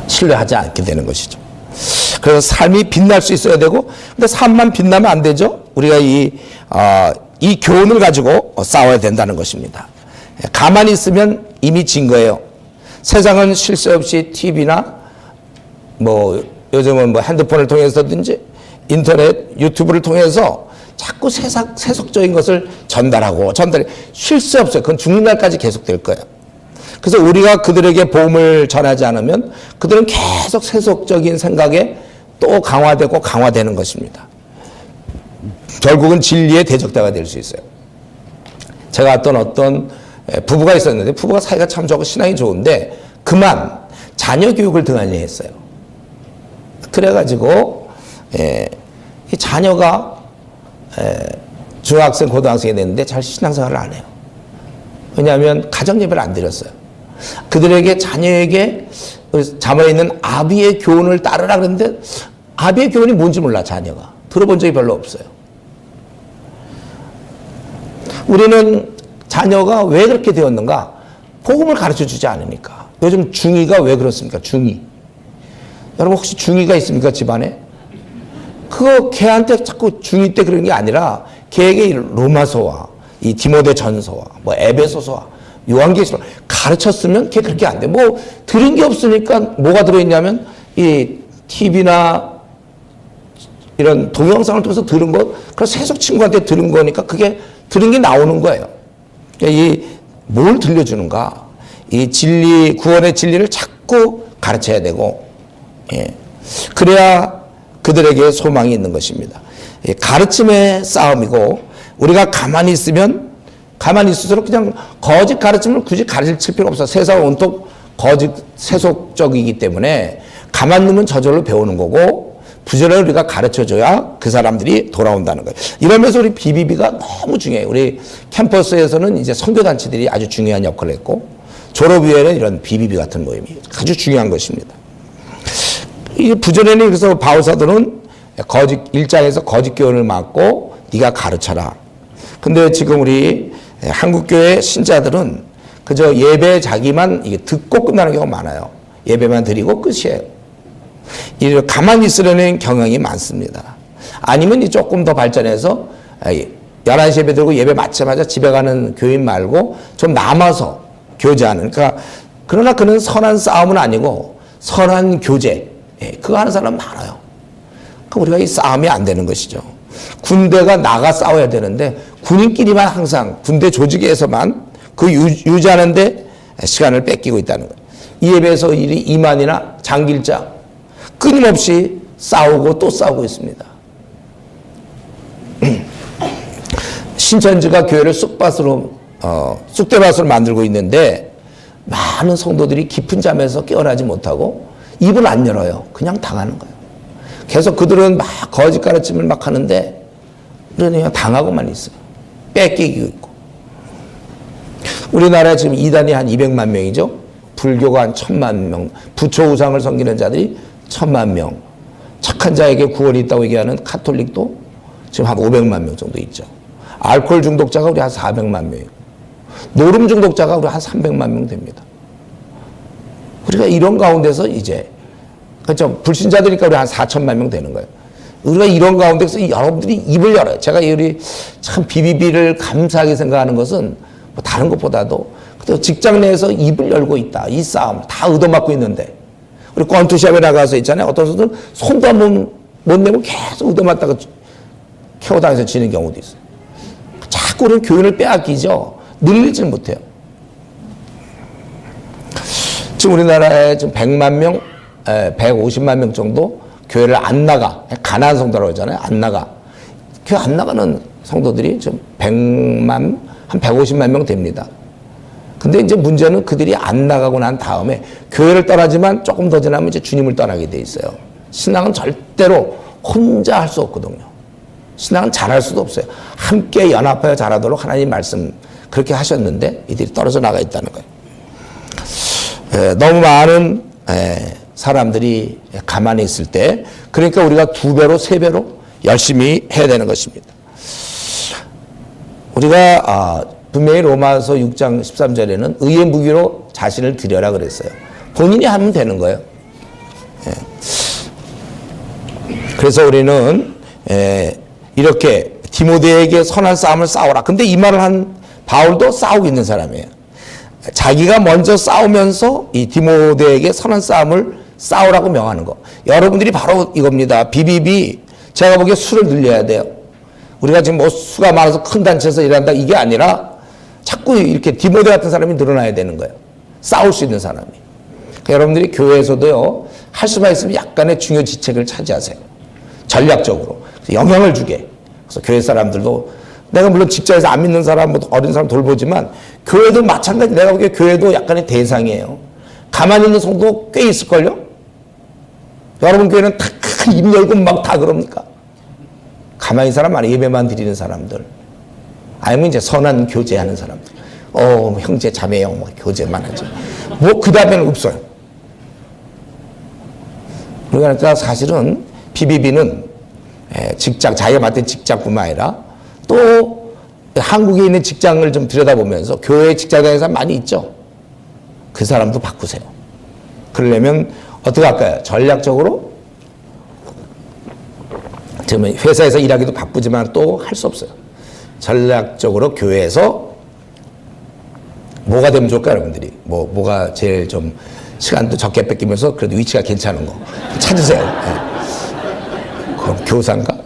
A: 신뢰하지 않게 되는 것이죠. 그래서 삶이 빛날 수 있어야 되고, 근데 삶만 빛나면 안 되죠. 우리가 이 교훈을 가지고 싸워야 된다는 것입니다. 가만히 있으면 이미 진 거예요. 세상은 쉴 새 없이 TV나 뭐 요즘은 뭐 핸드폰을 통해서든지 인터넷, 유튜브를 통해서 자꾸 세속적인 것을 쉴 새 없어요. 그건 죽는 날까지 계속될 거예요. 그래서 우리가 그들에게 복음을 전하지 않으면 그들은 계속 세속적인 생각에 또 강화되는 것입니다. 결국은 진리의 대적자가 될 수 있어요. 제가 어떤 부부가 있었는데 부부가 사이가 참 좋고 신앙이 좋은데 그만 자녀 교육을 등한히 했어요. 그래가지고 이 자녀가 중학생, 고등학생이 됐는데 잘 신앙생활을 안 해요. 왜냐하면 가정예배를 안 드렸어요. 그들에게 자녀에게 자문에 있는 아비의 교훈을 따르라 그랬는데 아비의 교훈이 뭔지 몰라 자녀가. 들어본 적이 별로 없어요. 우리는 자녀가 왜 그렇게 되었는가? 복음을 가르쳐주지 않으니까. 요즘 중2가 왜 그렇습니까? 중2. 여러분 혹시 중2가 있습니까? 집안에? 그거 걔한테 자꾸 중2 때 그런 게 아니라 걔에게 로마서와 이 디모데 전서와 뭐 에베소서와 요한계시록 가르쳤으면 걔 그렇게 안 돼. 뭐 들은 게 없으니까 뭐가 들어있냐면 이 TV나 이런 동영상을 통해서 들은 것, 그런 세속 친구한테 들은 거니까 그게 들은 게 나오는 거예요. 이 뭘 들려주는가? 이 진리, 구원의 진리를 자꾸 가르쳐야 되고, 예. 그래야 그들에게 소망이 있는 것입니다. 가르침의 싸움이고, 우리가 가만히 있으면 가만히 있을수록 그냥 거짓 가르침을 굳이 가르칠 필요 없어. 세상은 온통 거짓 세속적이기 때문에 가만히 있으면 저절로 배우는 거고, 부지런히 우리가 가르쳐줘야 그 사람들이 돌아온다는 거예요. 이러면서 우리 BBB가 너무 중요해요. 우리 캠퍼스에서는 이제 선교단체들이 아주 중요한 역할을 했고, 졸업이후에는 이런 BBB 같은 모임이 아주 중요한 것입니다. 이 부지런히 그래서 바울사도는 거짓 일장에서 거짓 교훈을 막고 네가 가르쳐라. 근데 지금 우리 한국교회 신자들은 그저 예배 자기만 이게 듣고 끝나는 경우가 많아요. 예배만 드리고 끝이에요. 이를 가만히 있으려는 경향이 많습니다. 아니면 조금 더 발전해서 11시 예배 드리고 예배 마치자마자 집에 가는 교인 말고 좀 남아서 교제하는. 그러나 그는 선한 싸움은 아니고 선한 교제. 그거 하는 사람 많아요. 우리가 이 싸움이 안 되는 것이죠. 군대가 나가 싸워야 되는데 군인끼리만 항상 군대 조직에서만 그 유지하는데 시간을 뺏기고 있다는 거예요. 이 예배에서 이만이나 장길자 끊임없이 싸우고 또 싸우고 있습니다. 신천지가 교회를 쑥대밭으로 만들고 있는데 많은 성도들이 깊은 잠에서 깨어나지 못하고 입을 안 열어요. 그냥 당하는 거예요. 계속 그들은 막 거짓 가르침을 막 하는데 그냥 당하고만 있어요. 뺏기고 있고. 우리나라에 지금 이단이 한 200만 명이죠. 불교가 한 1000만 명. 부처 우상을 섬기는 자들이 1000만 명. 착한 자에게 구원이 있다고 얘기하는 카톨릭도 지금 한 500만 명 정도 있죠. 알코올 중독자가 우리 한 400만 명이고, 노름 중독자가 우리 한 300만 명 됩니다. 우리가 이런 가운데서 이제, 그렇죠. 불신자들이니까 우리 한 4천만 명 되는 거예요. 우리가 이런 가운데서 여러분들이 입을 열어요. 제가 우리 참 BBB를 감사하게 생각하는 것은 뭐 다른 것보다도 직장 내에서 입을 열고 있다. 이 싸움 다 얻어맞고 있는데, 우리 권투시합에 나가서 있잖아요. 어떤 선수들은 손도 한번 못 내고 계속 얻어맞다가 KO당해서 지는 경우도 있어요. 자꾸 우리는 교훈을 빼앗기죠. 늘리질 못해요. 지금 우리나라에 지금 100만 명, 150만 명 정도 교회를 안 나가. 가난한 성도라고 하잖아요. 안 나가. 교회 안 나가는 성도들이 지금 100만, 한 150만 명 됩니다. 근데 이제 문제는 그들이 안 나가고 난 다음에 교회를 떠나지만 조금 더 지나면 이제 주님을 떠나게 돼 있어요. 신앙은 절대로 혼자 할 수 없거든요. 신앙은 잘할 수도 없어요. 함께 연합하여 잘하도록 하나님 말씀 그렇게 하셨는데 이들이 떨어져 나가 있다는 거예요. 너무 많은 사람들이 가만히 있을 때, 그러니까 우리가 2배로 3배로 열심히 해야 되는 것입니다. 우리가 분명히 로마서 6장 13절에는 의의 무기로 자신을 드려라 그랬어요. 본인이 하면 되는 거예요. 그래서 우리는 이렇게 디모데에게 선한 싸움을 싸워라. 근데 이 말을 한 바울도 싸우고 있는 사람이에요. 자기가 먼저 싸우면서 이 디모데에게 선한 싸움을 싸우라고 명하는 거. 여러분들이 바로 이겁니다. BBB 제가 보기에 수를 늘려야 돼요. 우리가 지금 뭐 수가 많아서 큰 단체에서 일한다 이게 아니라 자꾸 이렇게 디모데 같은 사람이 늘어나야 되는 거예요. 싸울 수 있는 사람이. 그러니까 여러분들이 교회에서도요, 할 수만 있으면 약간의 중요 지책을 차지하세요. 전략적으로. 영향을 주게. 그래서 교회 사람들도, 내가 물론 직장에서 안 믿는 사람, 어린 사람 돌보지만, 교회도 마찬가지. 내가 보기에 교회도 약간의 대상이에요. 가만히 있는 성도 꽤 있을걸요? 여러분 교회는 다 입 열고 막 다 그럽니까? 가만히 있는 사람 많아요. 예배만 드리는 사람들. 아니면 이제 선한 교제하는 사람들. 형제 자매형 뭐 교제만 하죠. 뭐 그 다음에는 없어요. 그러니까 사실은 BBB는 직장, 자기가 맡은 직장뿐만 아니라 또 한국에 있는 직장을 좀 들여다보면서 교회 직장 다니는 사람 많이 있죠. 그 사람도 바꾸세요. 그러려면 어떻게 할까요? 전략적으로 지금 회사에서 일하기도 바쁘지만 또 할 수 없어요. 전략적으로 교회에서 뭐가 되면 좋을까 여러분들이 뭐가 제일 좀 시간도 적게 뺏기면서 그래도 위치가 괜찮은 거 찾으세요. 그럼 교사인가?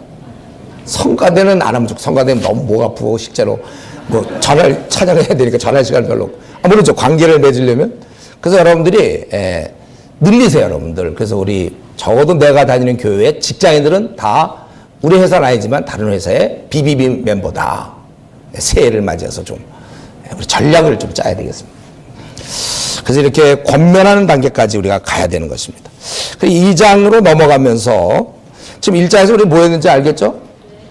A: 성가대는 안 하면 좋고 성가대는 너무 목 아프고 실제로 뭐 전화를 찬양해야 되니까 전화할 시간 별로 없고 모르죠. 관계를 맺으려면. 그래서 여러분들이 늘리세요 여러분들. 그래서 우리 적어도 내가 다니는 교회 직장인들은 다 우리 회사는 아니지만 다른 회사의 BBB 멤버다. 새해를 맞이해서 좀 우리 전략을 좀 짜야 되겠습니다. 그래서 이렇게 권면하는 단계까지 우리가 가야 되는 것입니다. 2장으로 넘어가면서 지금 1장에서 우리 뭐 했는지 알겠죠?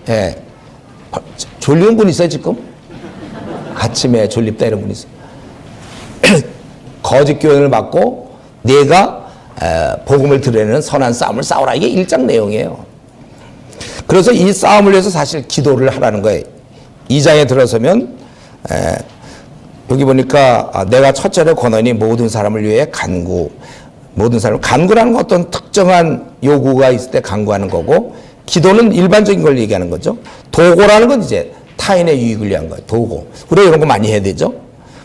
A: 예. 졸리는 분 있어요 지금? 아침에 졸립다 이런 분 있어요. 거짓 교훈을 받고 내가 복음을 드러내는 선한 싸움을 싸우라. 이게 1장 내용이에요. 그래서 이 싸움을 위해서 사실 기도를 하라는 거예요. 2장에 들어서면 여기 보니까 내가 첫째로 권하니 모든 사람을 위해 간구. 모든 사람 간구라는 건 어떤 특정한 요구가 있을 때 간구하는 거고 기도는 일반적인 걸 얘기하는 거죠. 도고라는 건 이제 타인의 유익을 위한 거예요. 도고. 우리가 이런 거 많이 해야 되죠.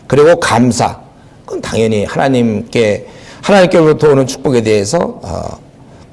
A: 그리고 감사. 그건 당연히 하나님께로부터 오는 축복에 대해서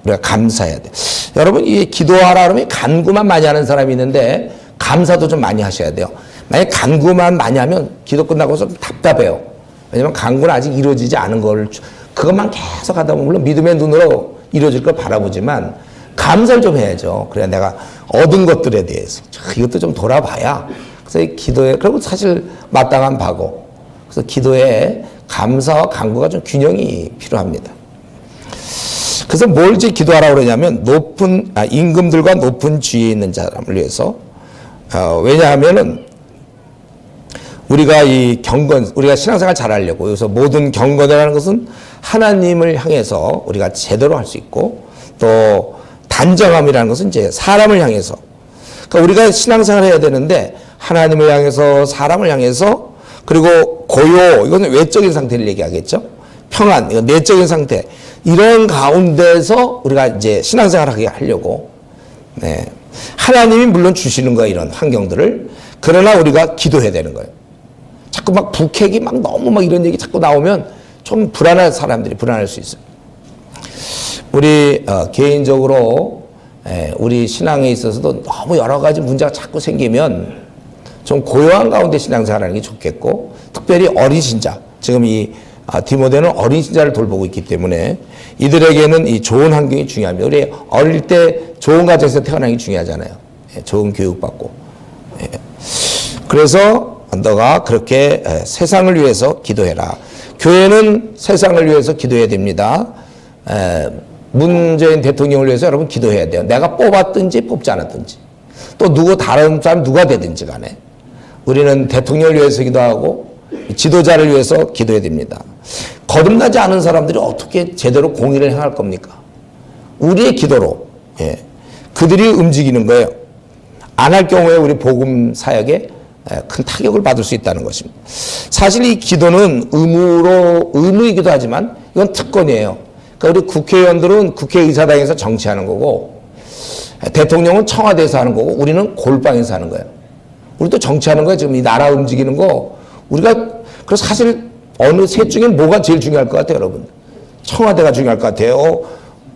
A: 우리가 감사해야 돼. 여러분 이 기도하라 그러면 간구만 많이 하는 사람이 있는데 감사도 좀 많이 하셔야 돼요. 만약 간구만 많이 하면 기도 끝나고서 답답해요. 왜냐면 간구는 아직 이루어지지 않은 걸 그것만 계속 하다 보면 물론 믿음의 눈으로 이루어질 걸 바라보지만 감사를 좀 해야죠. 그래야 내가 얻은 것들에 대해서 이것도 좀 돌아봐야. 그래서 이 기도에 그리고 사실 마땅한 바고. 그래서 기도에 감사와 간구가 좀 균형이 필요합니다. 그래서 뭘 이제 기도하라고 그러냐면 임금들과 높은 지위에 있는 사람을 위해서 왜냐하면은 우리가 우리가 신앙생활 잘하려고 그래서 모든 경건이라는 것은 하나님을 향해서 우리가 제대로 할 수 있고 또 단정함이라는 것은 이제 사람을 향해서 그러니까 우리가 신앙생활을 해야 되는데 하나님을 향해서 사람을 향해서 그리고 고요 이거는 외적인 상태를 얘기하겠죠. 평안 이건 내적인 상태 이런 가운데서 우리가 이제 신앙생활을 하게 하려고 하나님이 물론 주시는 거예요. 이런 환경들을. 그러나 우리가 기도해야 되는 거예요. 자꾸 막 북핵이 막 너무 막 이런 얘기 자꾸 나오면 좀 불안한 사람들이 불안할 수 있어요. 우리 개인적으로 우리 신앙에 있어서도 너무 여러 가지 문제가 자꾸 생기면 좀 고요한 가운데 신앙생활하는 게 좋겠고 특별히 어린 신자 지금 이 디모데는 어린 신자를 돌보고 있기 때문에 이들에게는 이 좋은 환경이 중요합니다. 우리 어릴 때 좋은 가정에서 태어나는 게 중요하잖아요. 좋은 교육받고. 그래서 너가 그렇게 세상을 위해서 기도해라. 교회는 세상을 위해서 기도해야 됩니다. 문재인 대통령을 위해서 여러분 기도해야 돼요. 내가 뽑았든지 뽑지 않았든지 또 다른 사람 누가 되든지 간에 우리는 대통령을 위해서 기도하고 지도자를 위해서 기도해야 됩니다. 거듭나지 않은 사람들이 어떻게 제대로 공의를 행할 겁니까? 우리의 기도로 그들이 움직이는 거예요. 안 할 경우에 우리 복음 사역에 큰 타격을 받을 수 있다는 것입니다. 사실 이 기도는 의무이기도 하지만 이건 특권이에요. 그러니까 우리 국회의원들은 국회의사당에서 정치하는 거고 대통령은 청와대에서 하는 거고 우리는 골방에서 하는 거예요. 우리도 정치하는 거예요. 지금 이 나라 움직이는 거 우리가 그래서 사실 어느 셋 중에 뭐가 제일 중요할 것 같아요, 여러분? 청와대가 중요할 것 같아요.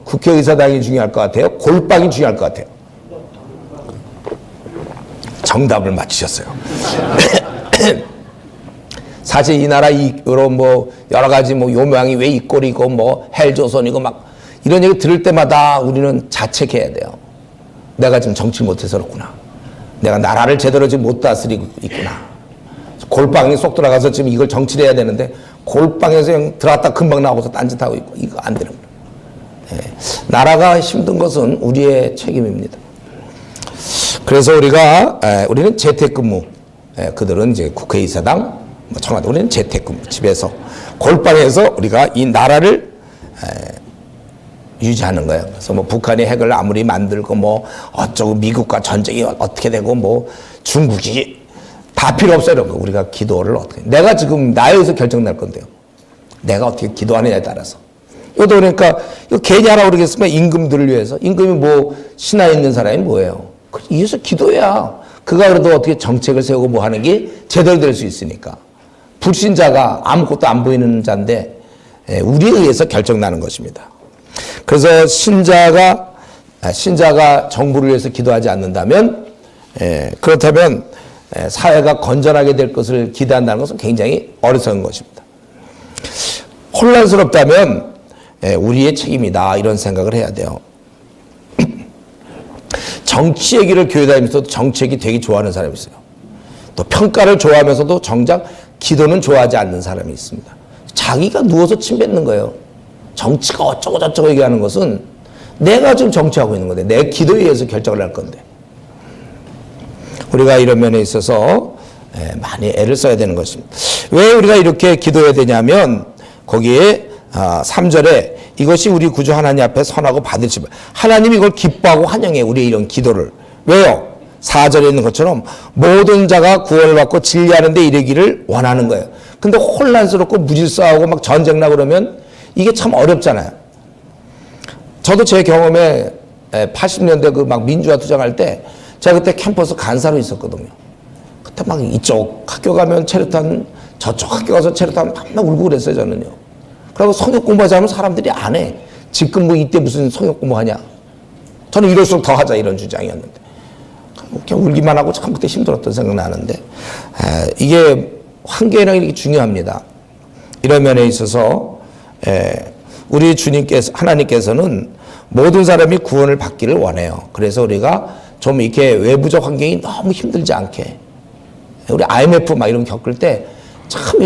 A: 국회의사당이 중요할 것 같아요. 골방이 중요할 것 같아요. 정답을 맞히셨어요. 사실 이 나라 이런 뭐 여러 가지 뭐 요 모양이 왜 이 꼴이고 뭐 헬조선이고 막 이런 얘기 들을 때마다 우리는 자책해야 돼요. 내가 지금 정치 못해서 그렇구나. 내가 나라를 제대로 지금 못 다스리고 있구나. 골방에 쏙 들어가서 지금 이걸 정치를 해야 되는데 골방에서 그냥 들어갔다 금방 나오고서 딴짓하고 있고 이거 안 되는 거예요. 나라가 힘든 것은 우리의 책임입니다. 그래서 우리는 재택근무, 그들은 이제 국회의사당, 청와대, 우리는 재택근무, 집에서. 골방에서 우리가 이 나라를 유지하는 거예요. 그래서 뭐 북한이 핵을 아무리 만들고 뭐 어쩌고 미국과 전쟁이 어떻게 되고 뭐 중국이 다 필요 없어요. 이런 거. 우리가 기도를 어떻게, 내가 지금 나에서 결정날 건데요. 내가 어떻게 기도하느냐에 따라서. 이것도 그러니까 이거 괜히 하라고 그러겠으면 임금들을 위해서. 임금이 뭐 신화 있는 사람이 뭐예요? 이래서 기도해야 그가 그래도 어떻게 정책을 세우고 뭐 하는 게 제대로 될 수 있으니까. 불신자가 아무것도 안 보이는 자인데 우리에 의해서 결정나는 것입니다. 그래서 신자가 정부를 위해서 기도하지 않는다면, 그렇다면 사회가 건전하게 될 것을 기대한다는 것은 굉장히 어리석은 것입니다. 혼란스럽다면 우리의 책임이다, 이런 생각을 해야 돼요. 정치 얘기를 교회 다니면서도 정치 얘기 되게 좋아하는 사람이 있어요. 또 평가를 좋아하면서도 정작 기도는 좋아하지 않는 사람이 있습니다. 자기가 누워서 침 뱉는 거예요. 정치가 어쩌고 저쩌고 얘기하는 것은 내가 지금 정치하고 있는 건데, 내 기도에 의해서 결정을 할 건데, 우리가 이런 면에 있어서 많이 애를 써야 되는 것입니다. 왜 우리가 이렇게 기도해야 되냐면, 거기에 3절에 이것이 우리 구주 하나님 앞에 선하고 받으시면, 하나님이 이걸 기뻐하고 환영해, 우리의 이런 기도를. 왜요? 4절에 있는 것처럼 모든 자가 구원을 받고 진리하는 데 이르기를 원하는 거예요. 근데 혼란스럽고 무질서하고 막 전쟁 나고 그러면 이게 참 어렵잖아요. 저도 제 경험에 80년대 그 막 민주화 투쟁할 때, 제가 그때 캠퍼스 간사로 있었거든요. 그때 막 이쪽 학교 가면 체류탄, 저쪽 학교 가서 체류탄 맨날 울고 그랬어요, 저는요. 그리고 성역 공부하자면 사람들이 안 해. 지금 뭐 이때 무슨 성역 공부하냐. 저는 이럴수록 더 하자, 이런 주장이었는데. 그냥 울기만 하고 참 그때 힘들었던 생각 나는데, 이게 환경이라는 게 중요합니다. 이런 면에 있어서 우리 주님께서, 하나님께서는 모든 사람이 구원을 받기를 원해요. 그래서 우리가 좀 이렇게 외부적 환경이 너무 힘들지 않게, 우리 IMF 막 이런 거 겪을 때 참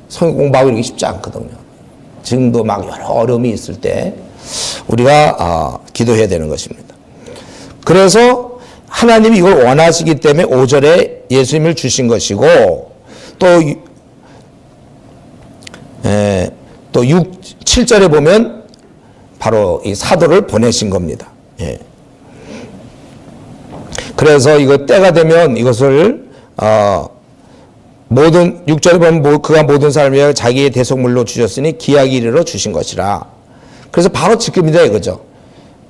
A: 성경 공부하고 이러기 쉽지 않거든요. 지금도 막 여러 어려움이 있을 때 우리가 기도해야 되는 것입니다. 그래서 하나님이 이걸 원하시기 때문에 5절에 예수님을 주신 것이고, 또 7절에 보면 바로 이 사도를 보내신 겁니다. 예. 그래서 이거 때가 되면 이것을 모든 6절에 보면 그가 모든 사람을 위하여 자기의 대속물로 주셨으니 기약이 이르러 주신 것이라. 그래서 바로 지금이다 이거죠.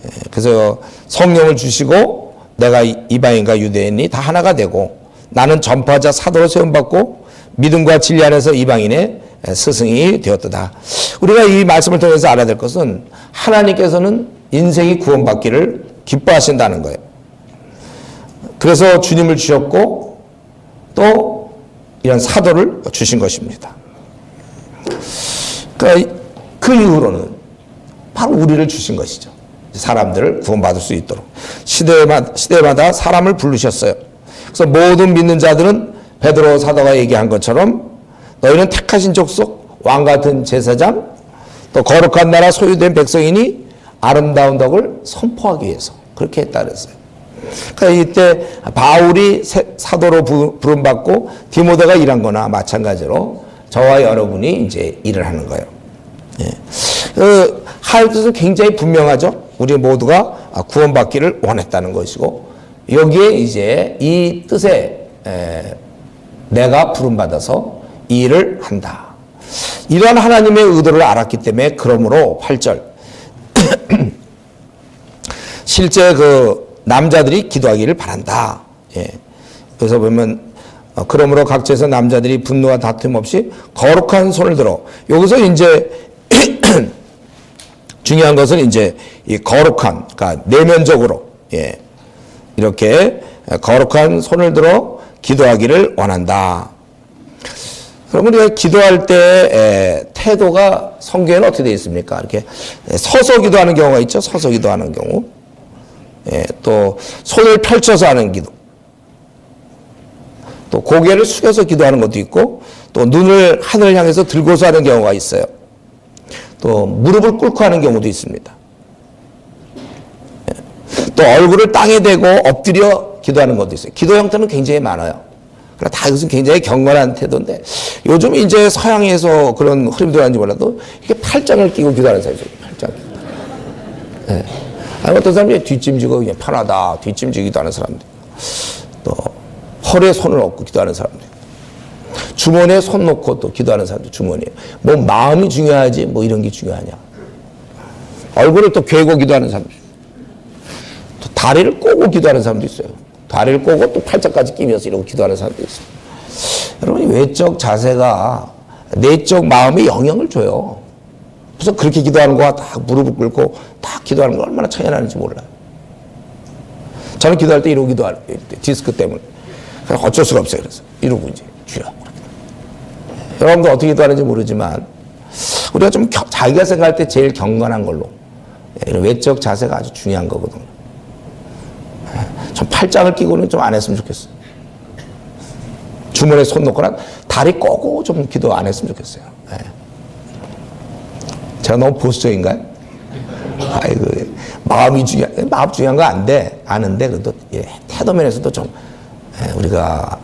A: 예. 그래서 성령을 주시고 내가 이방인과 유대인이 다 하나가 되고, 나는 전파자 사도로 세움받고 믿음과 진리 안에서 이방인의 스승이 되었다. 우리가 이 말씀을 통해서 알아야 될 것은 하나님께서는 인생이 구원받기를 기뻐하신다는 거예요. 그래서 주님을 주셨고 또 이런 사도를 주신 것입니다. 그러니까 그 이후로는 바로 우리를 주신 것이죠. 사람들을 구원받을 수 있도록 시대마다 사람을 부르셨어요. 그래서 모든 믿는 자들은 베드로 사도가 얘기한 것처럼 너희는 택하신 족속, 왕같은 제사장, 또 거룩한 나라 소유된 백성이니 아름다운 덕을 선포하기 위해서 그렇게 했다 그랬어요. 그러니까 이때 바울이 사도로 부름받고 디모데가 일한 거나 마찬가지로 저와 여러분이 이제 일을 하는 거예요. 예. 할 뜻은 굉장히 분명하죠. 우리 모두가 구원받기를 원했다는 것이고, 여기에 이제 이 뜻에 내가 부름받아서 이 일을 한다. 이러한 하나님의 의도를 알았기 때문에, 그러므로 8절 실제 그 남자들이 기도하기를 바란다. 예. 그래서 보면 그러므로 각처에서 남자들이 분노와 다툼 없이 거룩한 손을 들어. 여기서 이제 중요한 것은 이제 이 거룩한, 그러니까 내면적으로, 예, 이렇게 거룩한 손을 들어 기도하기를 원한다. 그러면 우리가 기도할 때 태도가 성경에는 어떻게 되어 있습니까? 이렇게 서서 기도하는 경우가 있죠. 서서 기도하는 경우. 예, 또 손을 펼쳐서 하는 기도. 또 고개를 숙여서 기도하는 것도 있고, 또 눈을 하늘을 향해서 들고서 하는 경우가 있어요. 또 무릎을 꿇고 하는 경우도 있습니다. 또 얼굴을 땅에 대고 엎드려 기도하는 것도 있어요. 기도 형태는 굉장히 많아요. 그러나 다 이것은 굉장히 경건한 태도인데 요즘 이제 서양에서 그런 흐름이 들어가는지 몰라도 이게 팔짱을 끼고 기도하는 사람이 있어요. 팔짱. 네. 아니, 어떤 사람이 뒷짐지고 그냥 편하다. 뒷짐지기도 하는 사람들. 또 허리에 손을 얹고 기도하는 사람들. 주머니에 손 놓고 또 기도하는 사람들. 주머니에. 뭐 마음이 중요하지 뭐 이런 게 중요하냐. 얼굴을 또 괴고 기도하는 사람들. 또 다리를 꼬고 기도하는 사람도 있어요. 다리를 꼬고 또 팔짱까지 끼면서 이러고 기도하는 사람도 있어요. 여러분, 외적 자세가 내적 마음에 영향을 줘요. 그래서 그렇게 기도하는 거와 다 무릎을 꿇고 다 기도하는 거 얼마나 차이가 나는지 몰라요. 저는 기도할 때 이러고 기도할 때 디스크 때문에 어쩔 수가 없어요. 그래서 이러고 이제 주여. 여러분도 어떻게 기도하는지 모르지만 우리가 좀 자기가 생각할 때 제일 경건한 걸로 이런 외적 자세가 아주 중요한 거거든요. 좀 팔짱을 끼고는 좀 안 했으면 좋겠어요. 주머니에 손 놓거나 다리 꼬고 좀 기도 안 했으면 좋겠어요. 네. 제가 너무 보수적인가요? 아이고, 마음 중요한 거 아는데, 그래도, 예, 태도 면에서도 좀, 예, 우리가,